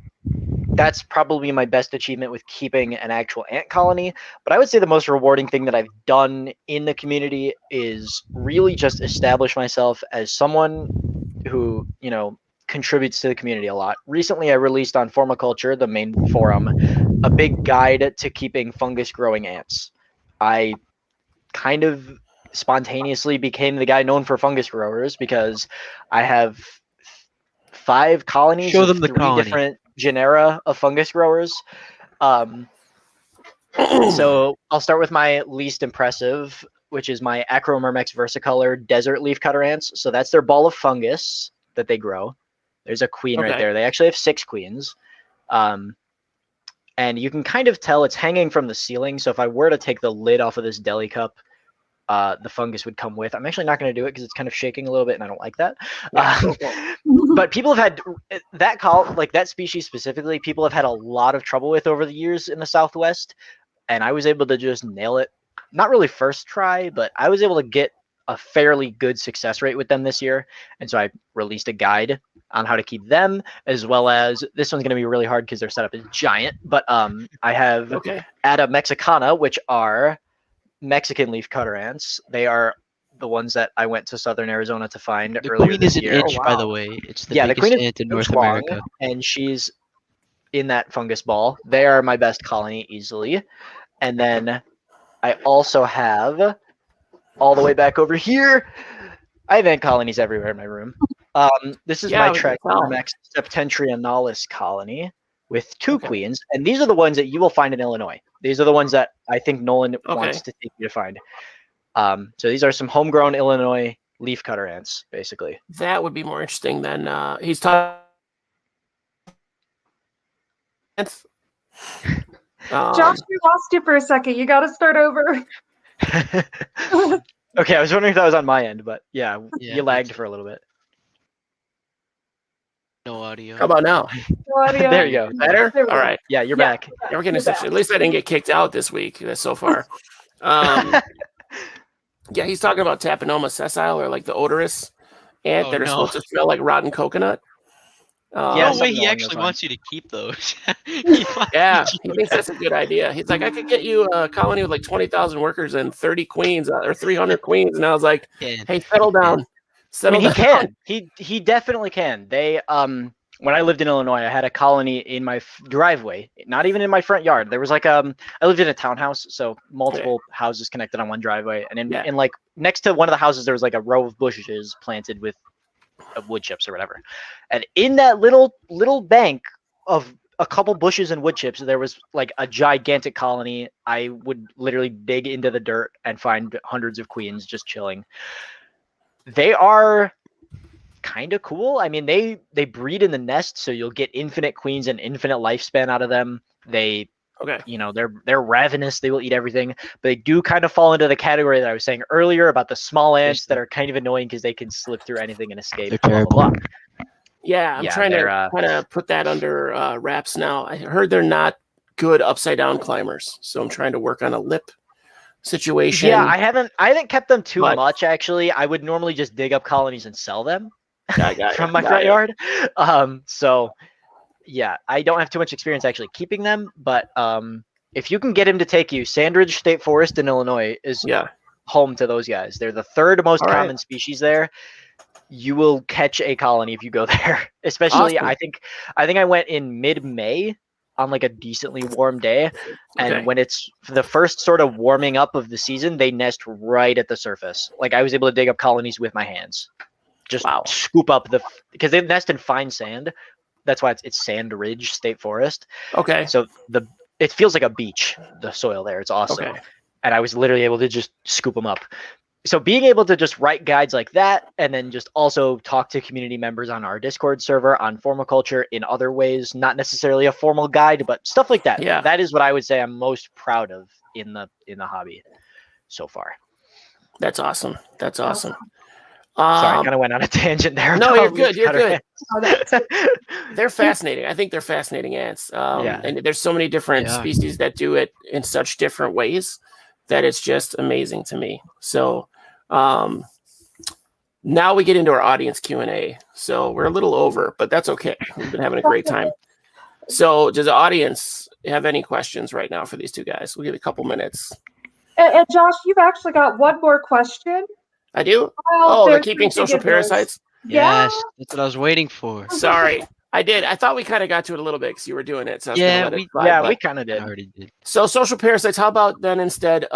Speaker 3: that's probably my best achievement with keeping an actual ant colony. But I would say the most rewarding thing that I've done in the community is really just establish myself as someone who contributes to the community a lot. Recently I released on Formiculture, the main forum, a big guide to keeping fungus growing ants. I kind of spontaneously became the guy known for fungus growers because I have 5 colonies
Speaker 4: Show
Speaker 3: of
Speaker 4: them the
Speaker 3: 3
Speaker 4: colony.
Speaker 3: different genera of fungus growers. So I'll start with my least impressive, which is my Acromyrmex versicolor desert leafcutter ants. So that's their ball of fungus that they grow. There's a queen right
Speaker 2: Okay.
Speaker 3: there. They actually have 6 queens. And you can kind of tell it's hanging from the ceiling. So if I were to take the lid off of this deli cup, the fungus would come with. I'm actually not going to do it because it's kind of shaking a little bit, and I don't like that.
Speaker 2: Yeah,
Speaker 3: But people have had that species specifically. People have had a lot of trouble with over the years in the Southwest, and I was able to just nail it. Not really first try, but I was able to get a fairly good success rate with them this year, and so I released a guide on how to keep them, as well as this one's going to be really hard because their setup is giant. But I have
Speaker 2: Okay.
Speaker 3: Ada mexicana, which are Mexican leafcutter ants. They are the ones that I went to southern Arizona to find
Speaker 4: The
Speaker 3: earlier
Speaker 4: queen
Speaker 3: this
Speaker 4: is an
Speaker 3: year.
Speaker 4: inch,
Speaker 2: Oh,
Speaker 4: by
Speaker 2: wow.
Speaker 4: the way. It's the
Speaker 3: Yeah, the
Speaker 4: biggest
Speaker 3: queen is
Speaker 4: ant in
Speaker 3: inch
Speaker 4: North
Speaker 3: long,
Speaker 4: America.
Speaker 3: and she's in that fungus ball. They are my best colony easily. And then I also have all the way back over here. I have ant colonies everywhere in my room. This is
Speaker 2: Yeah,
Speaker 3: my
Speaker 2: we can tell.
Speaker 3: Trichomax septentrionalis colony with 2 queens, and these are the ones that you will find in Illinois. These are the ones that I think Nolan wants to take you to find. So these are some homegrown Illinois leafcutter ants, basically.
Speaker 2: That would be more interesting than he's talking.
Speaker 1: Josh, we lost you for a second. You got to start over.
Speaker 3: Okay, I was wondering if that was on my end, but yeah,
Speaker 4: Yeah,
Speaker 3: you
Speaker 4: me
Speaker 3: lagged
Speaker 4: too.
Speaker 3: for a little bit.
Speaker 4: No audio.
Speaker 2: How about now?
Speaker 1: Audio.
Speaker 3: There you go.
Speaker 2: Better?
Speaker 1: There we
Speaker 2: All
Speaker 1: go.
Speaker 2: right.
Speaker 3: Yeah, you're
Speaker 1: Yeah.
Speaker 3: back.
Speaker 2: Yeah, we're getting
Speaker 1: You're
Speaker 2: such,
Speaker 1: back.
Speaker 2: at least I didn't get kicked out this week so far. Yeah, he's talking about Tapenoma sessile, or like the odorous ant
Speaker 4: Oh,
Speaker 2: that are
Speaker 4: no.
Speaker 2: supposed to smell like rotten coconut.
Speaker 3: Yeah,
Speaker 4: No
Speaker 3: something
Speaker 4: way he
Speaker 3: along
Speaker 4: actually
Speaker 3: those
Speaker 4: wants you to keep those. He wants
Speaker 2: Yeah,
Speaker 4: you
Speaker 2: he
Speaker 4: to-
Speaker 2: thinks that's a good idea. He's like, I could get you a colony with like 20,000 workers and 30 queens or 300 queens. And I was like,
Speaker 4: Can't.
Speaker 2: hey, settle
Speaker 4: He can't.
Speaker 2: down. Settle
Speaker 3: he
Speaker 2: down.
Speaker 3: can. He definitely can. They when I lived in Illinois, I had a colony in my driveway, not even in my front yard. There was like I lived in a townhouse, so multiple houses connected on one driveway, and in like next to one of the houses there was like a row of bushes planted with wood chips or whatever. And in that little bank of a couple bushes and wood chips, there was like a gigantic colony. I would literally dig into the dirt and find hundreds of queens just chilling. They are kind of cool. I mean, they breed in the nest, so you'll get infinite queens and infinite lifespan out of them. They they're ravenous. They will eat everything, but they do kind of fall into the category that I was saying earlier about the small ants that are kind of annoying because they can slip through anything and escape.
Speaker 4: They're
Speaker 3: Blah, blah, blah.
Speaker 2: Yeah, I'm trying to kind of put that under wraps now. I heard they're not good upside down climbers, so I'm trying to work on a lip situation.
Speaker 3: Yeah, I haven't kept them too much actually. I would normally just dig up colonies and sell them from my front yard. So yeah, I don't have too much experience actually keeping them, but if you can get him to take you, Sandridge State Forest in Illinois is home to those guys. They're the 3rd most common species there. You will catch a colony if you go there. Especially, awesome. I think I went in mid-May on like a decently warm day, and when it's the first sort of warming up of the season, they nest right at the surface. Like I was able to dig up colonies with my hands, just scoop up because they nest in fine sand. That's why it's Sand Ridge State Forest.
Speaker 2: Okay.
Speaker 3: So it feels like a beach, the soil there. It's awesome. Okay. And I was literally able to just scoop them up. So being able to just write guides like that, and then just also talk to community members on our Discord server on formiculture in other ways, not necessarily a formal guide, but stuff like that.
Speaker 2: Yeah.
Speaker 3: That is what I would say I'm most proud of in the hobby so far.
Speaker 2: That's awesome. That's awesome.
Speaker 3: Sorry, I kind of went on a tangent there.
Speaker 2: No, you're good. You're good. They're fascinating. I think they're fascinating ants. And there's so many different species that do it in such different ways that it's just amazing to me. So now we get into our audience Q&A. So we're a little over, but that's okay. We've been having a great time. So does the audience have any questions right now for these two guys? We'll give you a couple minutes.
Speaker 1: And Josh, you've actually got one more question.
Speaker 2: I do? They're keeping social parasites?
Speaker 4: Yes, that's what I was waiting for.
Speaker 2: Sorry. I did. I thought we kind of got to it a little bit because you were doing it. So
Speaker 3: we kind of did.
Speaker 4: Already did.
Speaker 2: So social parasites, how about then instead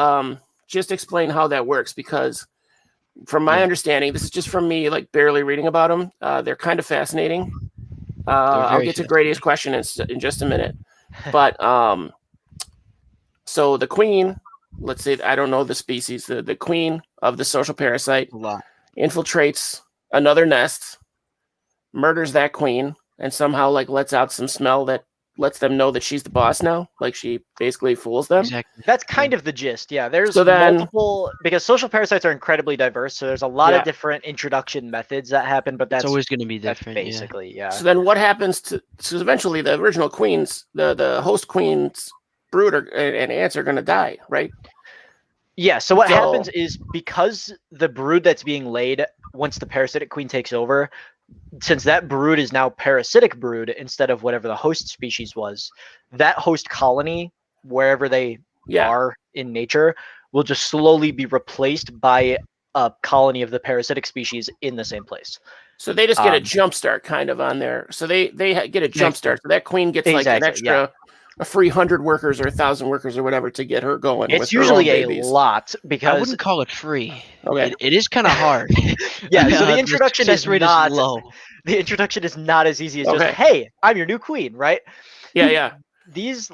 Speaker 2: just explain how that works? Because from my understanding, this is just from me like barely reading about them. They're kind of fascinating. I'll get to Grady's question in just a minute. But so the queen, let's say, I don't know the species, the queen of the social parasite infiltrates another nest, murders that queen, and somehow like lets out some smell that lets them know that she's the boss now. Like she basically fools them.
Speaker 4: Exactly.
Speaker 3: That's kind of the gist. Yeah, there's
Speaker 2: So then-
Speaker 3: multiple because social parasites are incredibly diverse. So there's a lot
Speaker 2: Yeah.
Speaker 3: of different introduction methods that happen, but
Speaker 4: It's
Speaker 3: that's
Speaker 4: always going to be
Speaker 3: that's
Speaker 4: different. Yeah.
Speaker 3: basically yeah.
Speaker 2: So then what happens to? So eventually the original queens, the host queen's brood and ants are going to die, right?
Speaker 3: Yeah, so what
Speaker 2: So-
Speaker 3: happens is because the brood that's being laid once the parasitic queen takes over, since that brood is now parasitic brood instead of whatever the host species was, that host colony, wherever they
Speaker 2: Yeah.
Speaker 3: are in nature, will just slowly be replaced by a colony of the parasitic species in the same place.
Speaker 2: So they just get a
Speaker 3: Um,
Speaker 2: jump start kind of on there. So they get a jump
Speaker 4: Exactly.
Speaker 2: start. So that queen gets like an
Speaker 3: Exactly, yeah.
Speaker 2: extra, a free 100 workers or 1,000 workers or whatever to get her going.
Speaker 3: It's
Speaker 2: with her own
Speaker 3: usually a
Speaker 2: babies.
Speaker 3: lot
Speaker 4: I
Speaker 3: because
Speaker 4: wouldn't call it free.
Speaker 2: Okay.
Speaker 4: It is kind of hard.
Speaker 3: yeah, so the
Speaker 4: The
Speaker 3: introduction
Speaker 4: success
Speaker 3: is
Speaker 4: rate
Speaker 3: not
Speaker 4: low.
Speaker 3: the introduction is not as easy as just
Speaker 2: Okay.
Speaker 3: hey, I'm your new queen, right?
Speaker 2: Yeah.
Speaker 3: These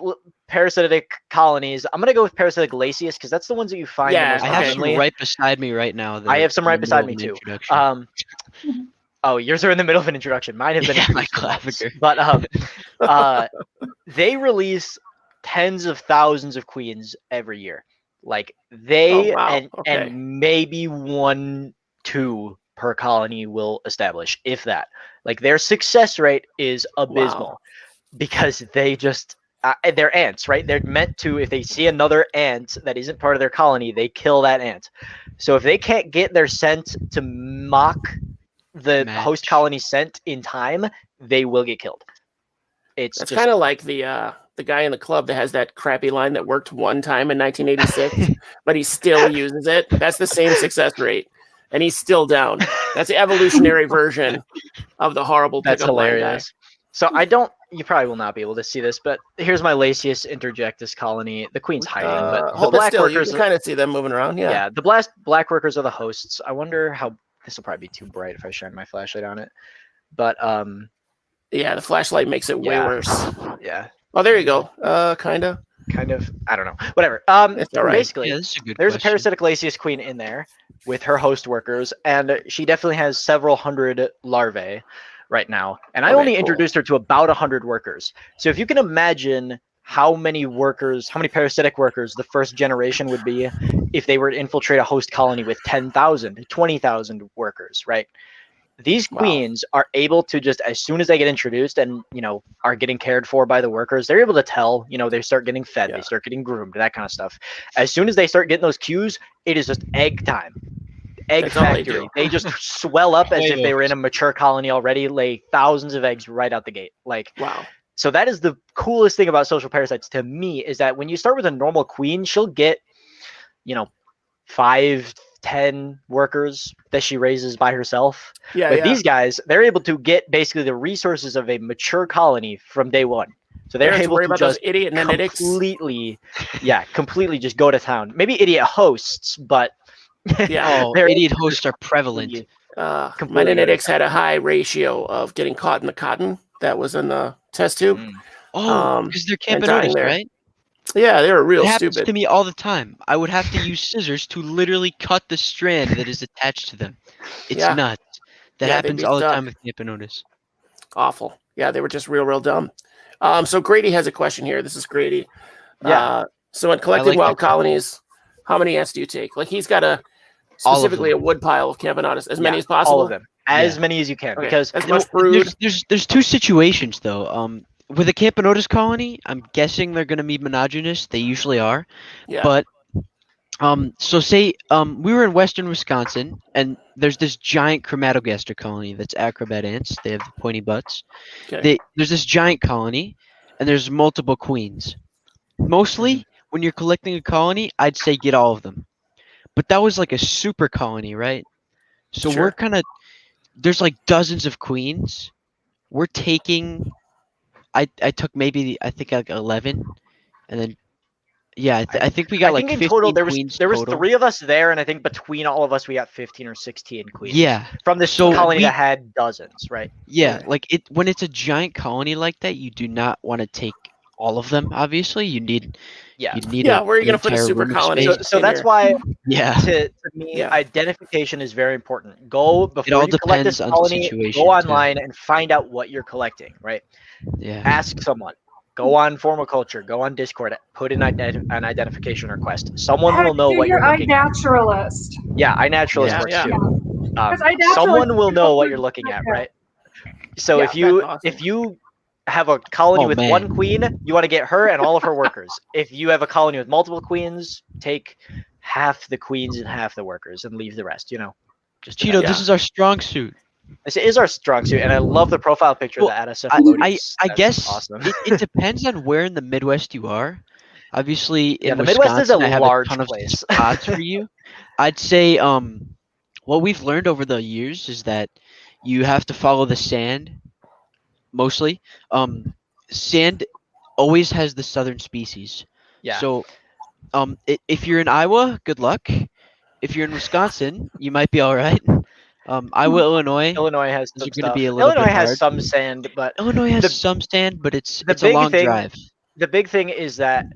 Speaker 3: parasitic colonies, I'm gonna go with parasitic lasius because that's the ones that you find
Speaker 2: Yeah,
Speaker 3: the most
Speaker 4: I have
Speaker 2: okay.
Speaker 4: some
Speaker 3: commonly.
Speaker 4: right beside me right now. that
Speaker 3: I
Speaker 4: are
Speaker 3: have some
Speaker 4: in
Speaker 3: right
Speaker 4: the
Speaker 3: beside
Speaker 4: middle
Speaker 3: me
Speaker 4: of an
Speaker 3: too.
Speaker 4: introduction.
Speaker 3: Oh, yours are in the middle of an introduction. Mine have been
Speaker 4: Yeah, my
Speaker 3: introduced for months.
Speaker 4: clavicle.
Speaker 3: But they release tens of thousands of queens every year. Like they
Speaker 2: Oh, wow.
Speaker 3: and
Speaker 2: Okay.
Speaker 3: maybe 1-2 per colony will establish, if that. Like their success rate is abysmal because they just they're ants, right? They're meant to, if they see another ant that isn't part of their colony, they kill that ant. So if they can't get their scent to mock the host
Speaker 4: Match.
Speaker 3: colony scent in time, they will get killed. It's
Speaker 2: That's
Speaker 3: just
Speaker 2: kind of like the guy in the club that has that crappy line that worked one time in 1986, but he still uses it. That's the same success rate, and he's still down. That's the evolutionary version of the horrible
Speaker 3: that's
Speaker 2: pickup line guy.
Speaker 3: hilarious. So you probably will not be able to see this, but here's my Lasius interjectus colony. The queen's hiding, but the
Speaker 2: Hold it
Speaker 3: black
Speaker 2: still. You
Speaker 3: workers.
Speaker 2: can kind of see them moving around. Yeah.
Speaker 3: Yeah, the black workers are the hosts. I wonder how this will probably be too bright if I shine my flashlight on it. But
Speaker 2: Yeah, the flashlight makes it way
Speaker 3: Yeah.
Speaker 2: worse.
Speaker 3: yeah,
Speaker 2: Oh, there you go. Kinda.
Speaker 3: kind of. I don't know. Whatever.
Speaker 2: It's all right.
Speaker 3: Basically,
Speaker 4: Yeah, this is a good
Speaker 3: there's
Speaker 4: question.
Speaker 3: a parasitic Lasius queen in there with her host workers, and she definitely has several hundred larvae right now. And I
Speaker 2: Okay,
Speaker 3: only
Speaker 2: cool.
Speaker 3: introduced her to about 100 workers. So if you can imagine how many parasitic workers the first generation would be if they were to infiltrate a host colony with 10,000, 20,000 workers, right? These
Speaker 2: Wow.
Speaker 3: queens are able to just, as soon as they get introduced and, are getting cared for by the workers, they're able to tell, they start getting fed,
Speaker 2: Yeah.
Speaker 3: they start getting groomed, that kind of stuff. As soon as they start getting those cues, it is just egg time. Egg
Speaker 2: That's all they
Speaker 3: factory.
Speaker 2: do.
Speaker 3: They just swell up as if they were in a mature colony already, lay thousands of eggs right out the gate. Like,
Speaker 2: Wow.
Speaker 3: so that is the coolest thing about social parasites to me, is that when you start with a normal queen, she'll get, 5-10 workers that she raises by herself.
Speaker 2: Yeah.
Speaker 3: With
Speaker 2: Yeah.
Speaker 3: these guys, they're able to get basically the resources of a mature colony from day one. So
Speaker 2: They
Speaker 3: they're
Speaker 2: don't have to
Speaker 3: able
Speaker 2: worry
Speaker 3: to
Speaker 2: about those
Speaker 3: just
Speaker 2: idiot nanitics.
Speaker 3: completely just go to town. Maybe idiot hosts, but
Speaker 2: Yeah.
Speaker 4: Oh,
Speaker 3: they're
Speaker 4: idiot
Speaker 3: able to
Speaker 4: hosts are prevalent.
Speaker 2: My
Speaker 3: completely
Speaker 2: nanitics had a high ratio of getting caught in the cotton that was in the test tube.
Speaker 3: Mm.
Speaker 4: Oh, because they're
Speaker 2: and dying
Speaker 4: Camponotus,
Speaker 2: there.
Speaker 4: right?
Speaker 2: Yeah, they were real
Speaker 4: It happens
Speaker 2: stupid.
Speaker 4: to me all the time. I would have to use scissors to literally cut the strand that is attached to them. It's
Speaker 2: Yeah.
Speaker 4: nuts. That
Speaker 2: Yeah, they'd
Speaker 4: happens
Speaker 2: be
Speaker 4: all the
Speaker 2: stuck.
Speaker 4: time with Camponotus.
Speaker 2: Awful. Yeah, they were just real dumb. So Grady has a question here. This is Grady.
Speaker 3: Yeah.
Speaker 2: So in collecting
Speaker 4: like
Speaker 2: wild
Speaker 4: that.
Speaker 2: colonies, how many ants do you take? Like he's got
Speaker 4: All of
Speaker 2: specifically a
Speaker 4: them.
Speaker 2: wood pile of Camponotus, as many as possible.
Speaker 3: All of them. As
Speaker 4: Yeah.
Speaker 3: many as you can.
Speaker 2: Okay.
Speaker 3: Because
Speaker 2: as much brood.
Speaker 4: There's two situations though. With a Camponotus colony, I'm guessing they're gonna be monogynous. They usually are.
Speaker 2: Yeah.
Speaker 4: But so say we were in western Wisconsin and there's this giant chromatogaster colony that's acrobat ants. They have the pointy butts.
Speaker 2: Okay.
Speaker 4: There's this giant colony and there's multiple queens. Mostly when you're collecting a colony, I'd say get all of them. But that was like a super colony, right? So
Speaker 2: Sure.
Speaker 4: we're kind of there's like dozens of queens. We're taking I took maybe I think like 11 and then yeah, I think we got
Speaker 3: I
Speaker 4: like
Speaker 3: think in
Speaker 4: 15
Speaker 3: total there
Speaker 4: queens
Speaker 3: was
Speaker 4: total.
Speaker 3: 3 of us there, and I think between all of us we got 15 or 16 queens.
Speaker 4: Yeah.
Speaker 3: From this
Speaker 4: So
Speaker 3: colony
Speaker 4: we-
Speaker 3: that had dozens, right?
Speaker 4: Yeah,
Speaker 2: Okay.
Speaker 4: like when it's a giant colony like that, you do not want to take all of them. Obviously, you need
Speaker 3: Yeah.
Speaker 4: you need
Speaker 2: Yeah,
Speaker 4: a,
Speaker 2: where are you
Speaker 4: an
Speaker 2: gonna put a
Speaker 4: entire
Speaker 2: super
Speaker 4: room of
Speaker 2: colony?
Speaker 4: space.
Speaker 3: So that's why
Speaker 4: Yeah,
Speaker 3: to me,
Speaker 2: Yeah.
Speaker 3: identification is very important. Go before
Speaker 4: all
Speaker 3: you collect this
Speaker 4: depends on the
Speaker 3: colony,
Speaker 4: situation,
Speaker 3: go
Speaker 4: too.
Speaker 3: online and find out what you're collecting, right?
Speaker 4: Yeah.
Speaker 3: Ask someone. Go on Formiculture, go on Discord, put in an identification request. Someone will know what
Speaker 1: You're
Speaker 3: you're looking at.
Speaker 1: iNaturalist.
Speaker 3: Yeah, iNaturalist
Speaker 2: Yeah,
Speaker 3: works
Speaker 2: yeah.
Speaker 3: too.
Speaker 1: Because iNaturalist
Speaker 3: Someone will know what
Speaker 1: people
Speaker 3: you're looking at,
Speaker 1: yeah.
Speaker 3: right? So
Speaker 1: Yeah,
Speaker 3: if you
Speaker 2: that's awesome.
Speaker 3: if you have a colony
Speaker 4: Oh,
Speaker 3: with
Speaker 4: man.
Speaker 3: one queen, you want to get her and all of her workers. If you have a colony with multiple queens, take half the queens and half the workers and leave the rest, just
Speaker 4: Cheeto,
Speaker 3: depends.
Speaker 4: this is our strong suit.
Speaker 3: This is our strong suit, and I love the profile picture
Speaker 4: Well,
Speaker 3: of the
Speaker 4: I
Speaker 3: Adacephalodius.
Speaker 4: I
Speaker 3: That's
Speaker 4: guess
Speaker 3: awesome.
Speaker 4: it depends on where in the Midwest you are. Obviously,
Speaker 3: Yeah,
Speaker 4: in
Speaker 3: the Midwest is a
Speaker 4: Wisconsin, I have a
Speaker 3: large
Speaker 4: ton of
Speaker 3: place.
Speaker 4: spots for you. I'd say what we've learned over the years is that you have to follow the sand mostly. Sand always has the southern species.
Speaker 3: Yeah.
Speaker 4: So if you're in Iowa, good luck. If you're in Wisconsin, you might be all right. Iowa, Illinois,
Speaker 3: Illinois has
Speaker 4: those
Speaker 3: some
Speaker 4: are going to be
Speaker 3: stuff.
Speaker 4: a little
Speaker 3: Illinois
Speaker 4: bit
Speaker 3: has
Speaker 4: hard.
Speaker 3: some sand, but
Speaker 4: Illinois has
Speaker 3: the
Speaker 4: some sand, but it's
Speaker 3: the
Speaker 4: a
Speaker 3: big
Speaker 4: long
Speaker 3: thing
Speaker 4: drive.
Speaker 3: the big thing is that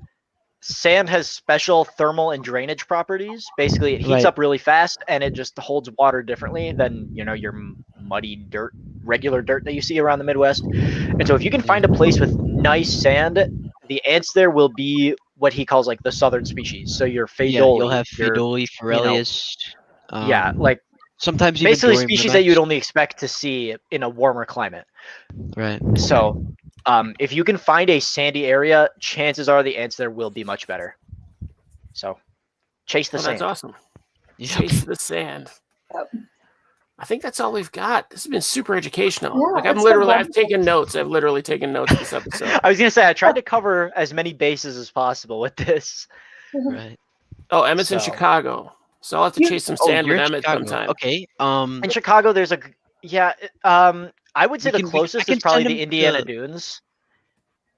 Speaker 3: sand has special thermal and drainage properties. Basically, it heats
Speaker 4: Right.
Speaker 3: up really fast and it just holds water differently than your muddy dirt, regular dirt that you see around the Midwest. And so, if you can find a place with nice sand, the ants there will be what he calls like the southern species. So your
Speaker 4: Yeah, you'll
Speaker 3: Phaedoli,
Speaker 4: have Phaedoli, Forelius.
Speaker 3: yeah, like
Speaker 4: Sometimes even
Speaker 3: basically
Speaker 4: Dorian
Speaker 3: species that you'd
Speaker 4: Myrmex.
Speaker 3: only expect to see in a warmer climate.
Speaker 4: Right.
Speaker 3: So, if you can find a sandy area, chances are the ants there will be much better. So, chase the
Speaker 2: Oh,
Speaker 3: sand.
Speaker 2: that's awesome.
Speaker 4: Yep.
Speaker 2: Chase the sand.
Speaker 1: Yep.
Speaker 2: I think that's all we've got. This has been super educational.
Speaker 1: Yeah,
Speaker 2: Like
Speaker 1: it's been
Speaker 2: I've taken notes. I've literally taken notes this episode.
Speaker 3: I was gonna say I tried to cover as many bases as possible with this.
Speaker 4: Right.
Speaker 2: Oh, Emmett's in
Speaker 3: So-
Speaker 2: Chicago, so I'll have to chase some sand
Speaker 4: you're
Speaker 2: with
Speaker 4: in
Speaker 2: Emmett
Speaker 4: Chicago.
Speaker 2: sometime.
Speaker 4: Okay.
Speaker 3: In Chicago, there's I would say
Speaker 4: We
Speaker 3: the
Speaker 4: can- we-
Speaker 3: closest
Speaker 4: I can
Speaker 3: is probably
Speaker 4: send
Speaker 3: the
Speaker 4: him
Speaker 3: Indiana
Speaker 4: to-
Speaker 3: Dunes.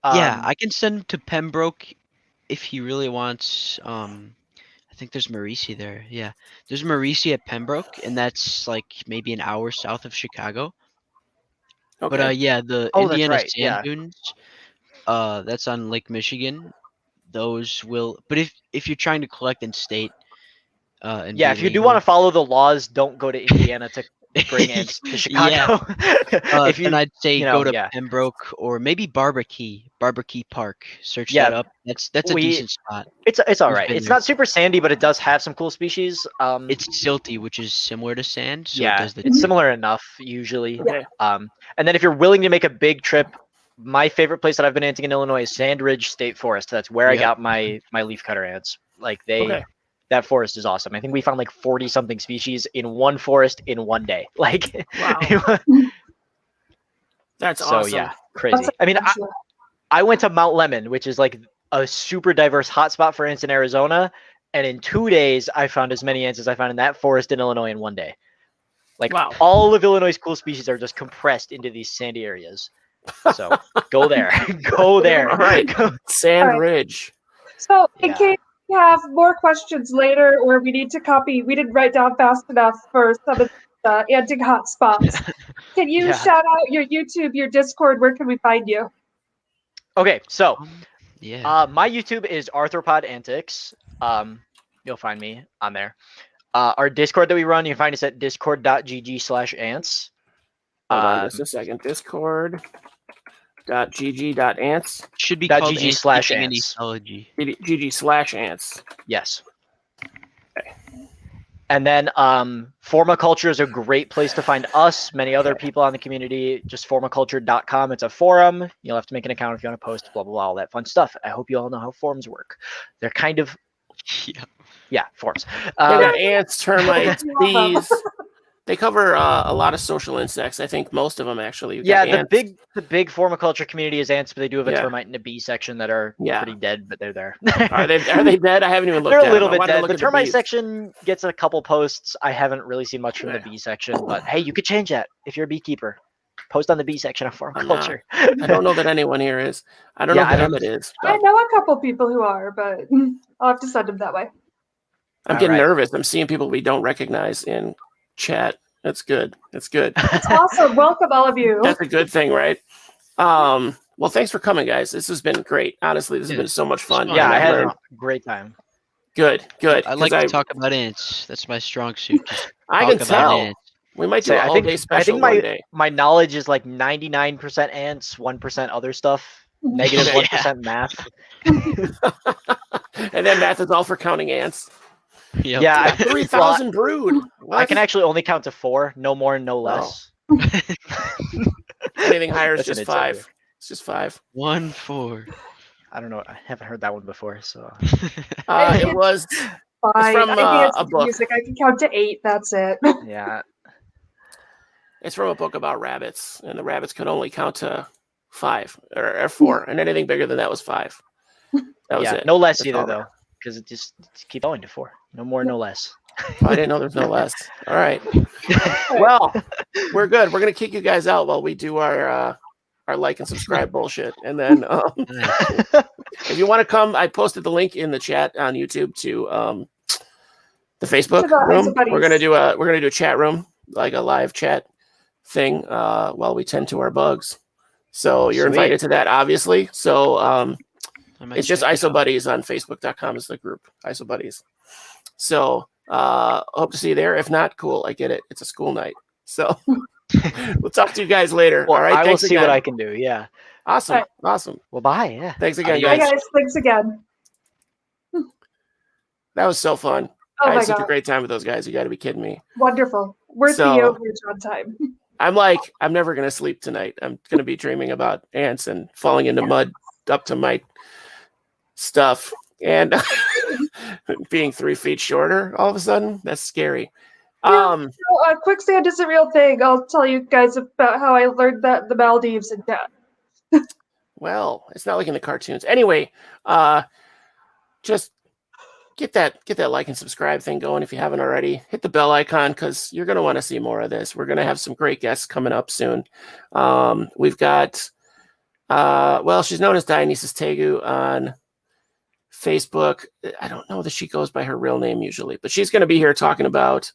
Speaker 4: Yeah, I can send him to Pembroke if he really wants. I think there's Maurice there. Yeah, there's Maurice at Pembroke, and that's like maybe an hour south of Chicago.
Speaker 2: Okay.
Speaker 4: But yeah, the
Speaker 3: Oh, that's
Speaker 4: Indiana
Speaker 3: right,
Speaker 4: sand
Speaker 3: yeah.
Speaker 4: dunes, that's on Lake Michigan. Those will, but if you're trying to collect in state, and
Speaker 3: Yeah,
Speaker 4: be
Speaker 3: if you do want to
Speaker 4: legal-
Speaker 3: follow the laws, don't go to Indiana to bring ants to Chicago. If you,
Speaker 4: then I'd say go to
Speaker 3: yeah.
Speaker 4: Pembroke or maybe Barbakey Park. Search
Speaker 3: Yeah,
Speaker 4: that up. That's a
Speaker 3: we-
Speaker 4: decent spot.
Speaker 3: It's all
Speaker 4: We've
Speaker 3: right.
Speaker 4: been
Speaker 3: It's
Speaker 4: there.
Speaker 3: not super sandy, but it does have some cool species.
Speaker 4: It's silty, which is similar to sand. So
Speaker 3: yeah,
Speaker 4: it does the
Speaker 3: it's similar enough usually.
Speaker 2: Okay.
Speaker 3: And then if you're willing to make a big trip, my favorite place that I've been anting in Illinois is Sandridge State Forest. That's where I
Speaker 4: Yep.
Speaker 3: got my leafcutter ants. Like
Speaker 2: Okay.
Speaker 3: that forest is awesome. I think we found like 40 something species in one forest in one day. Like,
Speaker 2: Wow. That's
Speaker 3: so
Speaker 2: awesome.
Speaker 3: yeah, crazy. I mean, I went to Mount Lemon, which is like a super diverse hotspot for ants in Arizona, and in 2 days I found as many ants as I found in that forest in Illinois in one day. Like
Speaker 2: Wow.
Speaker 3: all of Illinois' cool species are just compressed into these sandy areas. So go there, go there.
Speaker 2: All right. Sand
Speaker 1: All right.
Speaker 2: Ridge.
Speaker 1: So, in
Speaker 3: Yeah.
Speaker 1: case we have more questions later, or we need to copy, we didn't write down fast enough for some of the anting hot spots. Can you
Speaker 3: Yeah.
Speaker 1: shout out your YouTube, your Discord? Where can we find you?
Speaker 3: Okay, so
Speaker 4: Yeah.
Speaker 3: my YouTube is Arthropod Antics. You'll find me on there. Our Discord that we run, you can find us at discord.gg/ants.
Speaker 2: Hold on just a second. Discord.gg.ants.
Speaker 4: Should be
Speaker 3: .gg
Speaker 4: called
Speaker 3: slash
Speaker 4: Antiquing and
Speaker 3: ants.
Speaker 4: Ecology.
Speaker 2: GG/ants.
Speaker 3: Yes.
Speaker 2: Okay.
Speaker 3: And then Formiculture is a great place to find us, many other people on the community. Just formiculture.com. It's a forum. You'll have to make an account if you want to post, blah, blah, blah, all that fun stuff. I hope you all know how forums work. They're kind of,
Speaker 4: Yeah.
Speaker 3: forums.
Speaker 2: They got ants, termites, bees. They cover a lot of social insects. I think most of them actually. You've
Speaker 3: Yeah,
Speaker 2: got
Speaker 3: the
Speaker 2: ants.
Speaker 3: big Formiculture community is ants, but they do have a
Speaker 2: Yeah.
Speaker 3: termite and a bee section that are
Speaker 2: Yeah.
Speaker 3: pretty dead, but they're there.
Speaker 2: Are they dead? I haven't even looked
Speaker 3: They're
Speaker 2: at
Speaker 3: a little
Speaker 2: them. I
Speaker 3: bit
Speaker 2: wanted to
Speaker 3: dead.
Speaker 2: look
Speaker 3: The
Speaker 2: at
Speaker 3: termite
Speaker 2: bees.
Speaker 3: section gets a couple posts. I haven't really seen much from the bee section, but hey, you could change that if you're a beekeeper. Post on the bee section of
Speaker 2: I'm not.
Speaker 3: Formiculture.
Speaker 2: I don't know that anyone here is. I don't
Speaker 3: Yeah,
Speaker 2: know
Speaker 3: I
Speaker 2: who
Speaker 3: don't-
Speaker 2: Emmett is.
Speaker 1: I
Speaker 2: But
Speaker 1: know a couple people who are, but I'll have to send them that way.
Speaker 2: I'm
Speaker 3: All
Speaker 2: getting
Speaker 3: right.
Speaker 2: nervous. I'm seeing people we don't recognize in chat. That's good. That's good.
Speaker 1: It's awesome. Welcome, all of you.
Speaker 2: That's a good thing, right? Well, thanks for coming, guys. This has been great. Honestly, this has been so much fun.
Speaker 4: fun.
Speaker 3: Yeah,
Speaker 2: and
Speaker 3: I
Speaker 2: I've
Speaker 3: had
Speaker 2: learned-
Speaker 3: a great time.
Speaker 2: Good.
Speaker 4: I like to talk about ants. That's my strong suit. Just
Speaker 2: I
Speaker 4: talk
Speaker 2: can
Speaker 4: about
Speaker 2: tell.
Speaker 4: ants.
Speaker 2: We might do
Speaker 3: Say,
Speaker 2: an all-day special
Speaker 3: my
Speaker 2: one day.
Speaker 3: my knowledge is like 99% ants, 1% other stuff, negative
Speaker 2: Okay.
Speaker 3: 1% math.
Speaker 2: And then math is all for counting ants.
Speaker 4: Yep.
Speaker 3: Yeah,
Speaker 2: 3,000 brood. What?
Speaker 3: I can actually only count to 4, no more, no less.
Speaker 2: Anything higher is
Speaker 3: That's an
Speaker 2: just
Speaker 3: inside
Speaker 2: 5.
Speaker 3: joke.
Speaker 2: It's just 5.
Speaker 4: 1-4.
Speaker 3: I don't know. I haven't heard that one before, so
Speaker 2: It was
Speaker 1: Fine.
Speaker 2: from,
Speaker 1: I dance
Speaker 2: a
Speaker 1: to
Speaker 2: book.
Speaker 1: music. I can count to 8. That's it.
Speaker 3: yeah.
Speaker 2: It's from a book about rabbits, and the rabbits could only count to 5 or 4, and anything bigger than that was 5. That was it.
Speaker 3: No less
Speaker 2: That's
Speaker 3: either
Speaker 2: all.
Speaker 3: though, because it just keep going to 4. No more, no less.
Speaker 2: Oh, I didn't know there's no less. All right. Well, we're good. We're gonna kick you guys out while we do our like and subscribe bullshit, and then
Speaker 4: Nice.
Speaker 2: if you want to come, I posted the link in the chat on YouTube to the Facebook
Speaker 1: To the
Speaker 2: room.
Speaker 1: Iso Buddies.
Speaker 2: We're gonna do a chat room, like a live chat thing, while we tend to our bugs. So you're
Speaker 3: Sweet.
Speaker 2: invited to that, obviously. So
Speaker 4: I might
Speaker 2: it's just
Speaker 4: check it
Speaker 2: ISO
Speaker 4: out.
Speaker 2: Buddies on Facebook.com is the group, ISO Buddies. So hope to see you there. If not, cool. I get it. It's a school night. So we'll talk to you guys later.
Speaker 3: Well,
Speaker 2: All right.
Speaker 3: I will
Speaker 2: Thanks
Speaker 3: see
Speaker 2: again.
Speaker 3: what I can do. Yeah.
Speaker 2: Awesome.
Speaker 1: All right.
Speaker 2: Awesome.
Speaker 3: Well, bye. Yeah.
Speaker 2: Thanks again,
Speaker 3: Adios.
Speaker 1: Bye,
Speaker 2: guys.
Speaker 1: guys. Thanks again.
Speaker 2: That was so fun.
Speaker 1: Oh
Speaker 2: I
Speaker 1: my
Speaker 2: had such a
Speaker 1: god.
Speaker 2: great time with those guys. You got to be kidding me.
Speaker 1: Wonderful. Worth
Speaker 2: So-
Speaker 1: the overage on time.
Speaker 2: I'm never going to sleep tonight. I'm going to be dreaming about ants and falling into mud up to my stuff and being 3 feet shorter all of a sudden. That's scary.
Speaker 1: Yeah. So, quicksand is a real thing. I'll tell you guys about how I learned that in the Maldives and
Speaker 2: Well, it's not like in the cartoons. Anyway, just get that like and subscribe thing going if you haven't already. Hit the bell icon because you're going to want to see more of this. We're going to have some great guests coming up soon. We've got, she's known as Dionysus Tegu on Facebook. I don't know that she goes by her real name usually, but she's going to be here talking about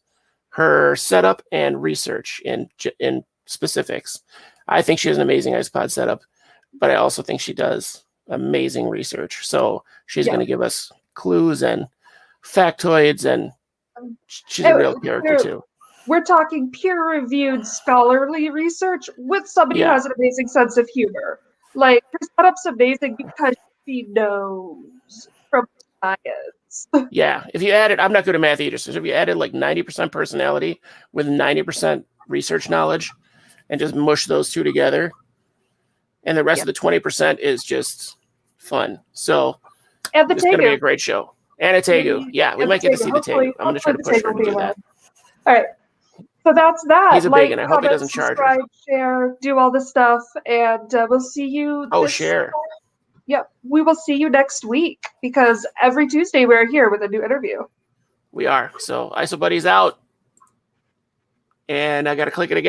Speaker 2: her setup and research in specifics. I think she has an amazing iPod setup, but I also think she does amazing research. So she's going to give us clues and factoids, and she's a real character too.
Speaker 1: we're talking peer-reviewed scholarly research with somebody who has an amazing sense of humor. Like, her setup's amazing because she knows from science.
Speaker 2: Yeah, if you added, I'm not good at math either, so if you added like 90% personality with 90% research knowledge and just mush those two together, and the rest of the 20% is just fun. So
Speaker 1: And the
Speaker 2: it's going to be a
Speaker 1: Tegu.
Speaker 2: great show. And a Tegu. Yeah, we
Speaker 1: And
Speaker 2: might get to see the
Speaker 1: hopefully-
Speaker 2: Tegu. I'm going to try to
Speaker 1: hopefully
Speaker 2: push her
Speaker 1: the
Speaker 2: to
Speaker 1: Tegu
Speaker 2: do
Speaker 1: will be
Speaker 2: that.
Speaker 1: All right. So that's that.
Speaker 2: He's a big one. I hope he doesn't charge her.
Speaker 1: subscribe, share, do all the stuff, and we'll see you.
Speaker 2: Share.
Speaker 1: Yep, we will see you next week because every Tuesday we're here with a new interview.
Speaker 2: We are. So ISO Buddy's out. And I got to click it again.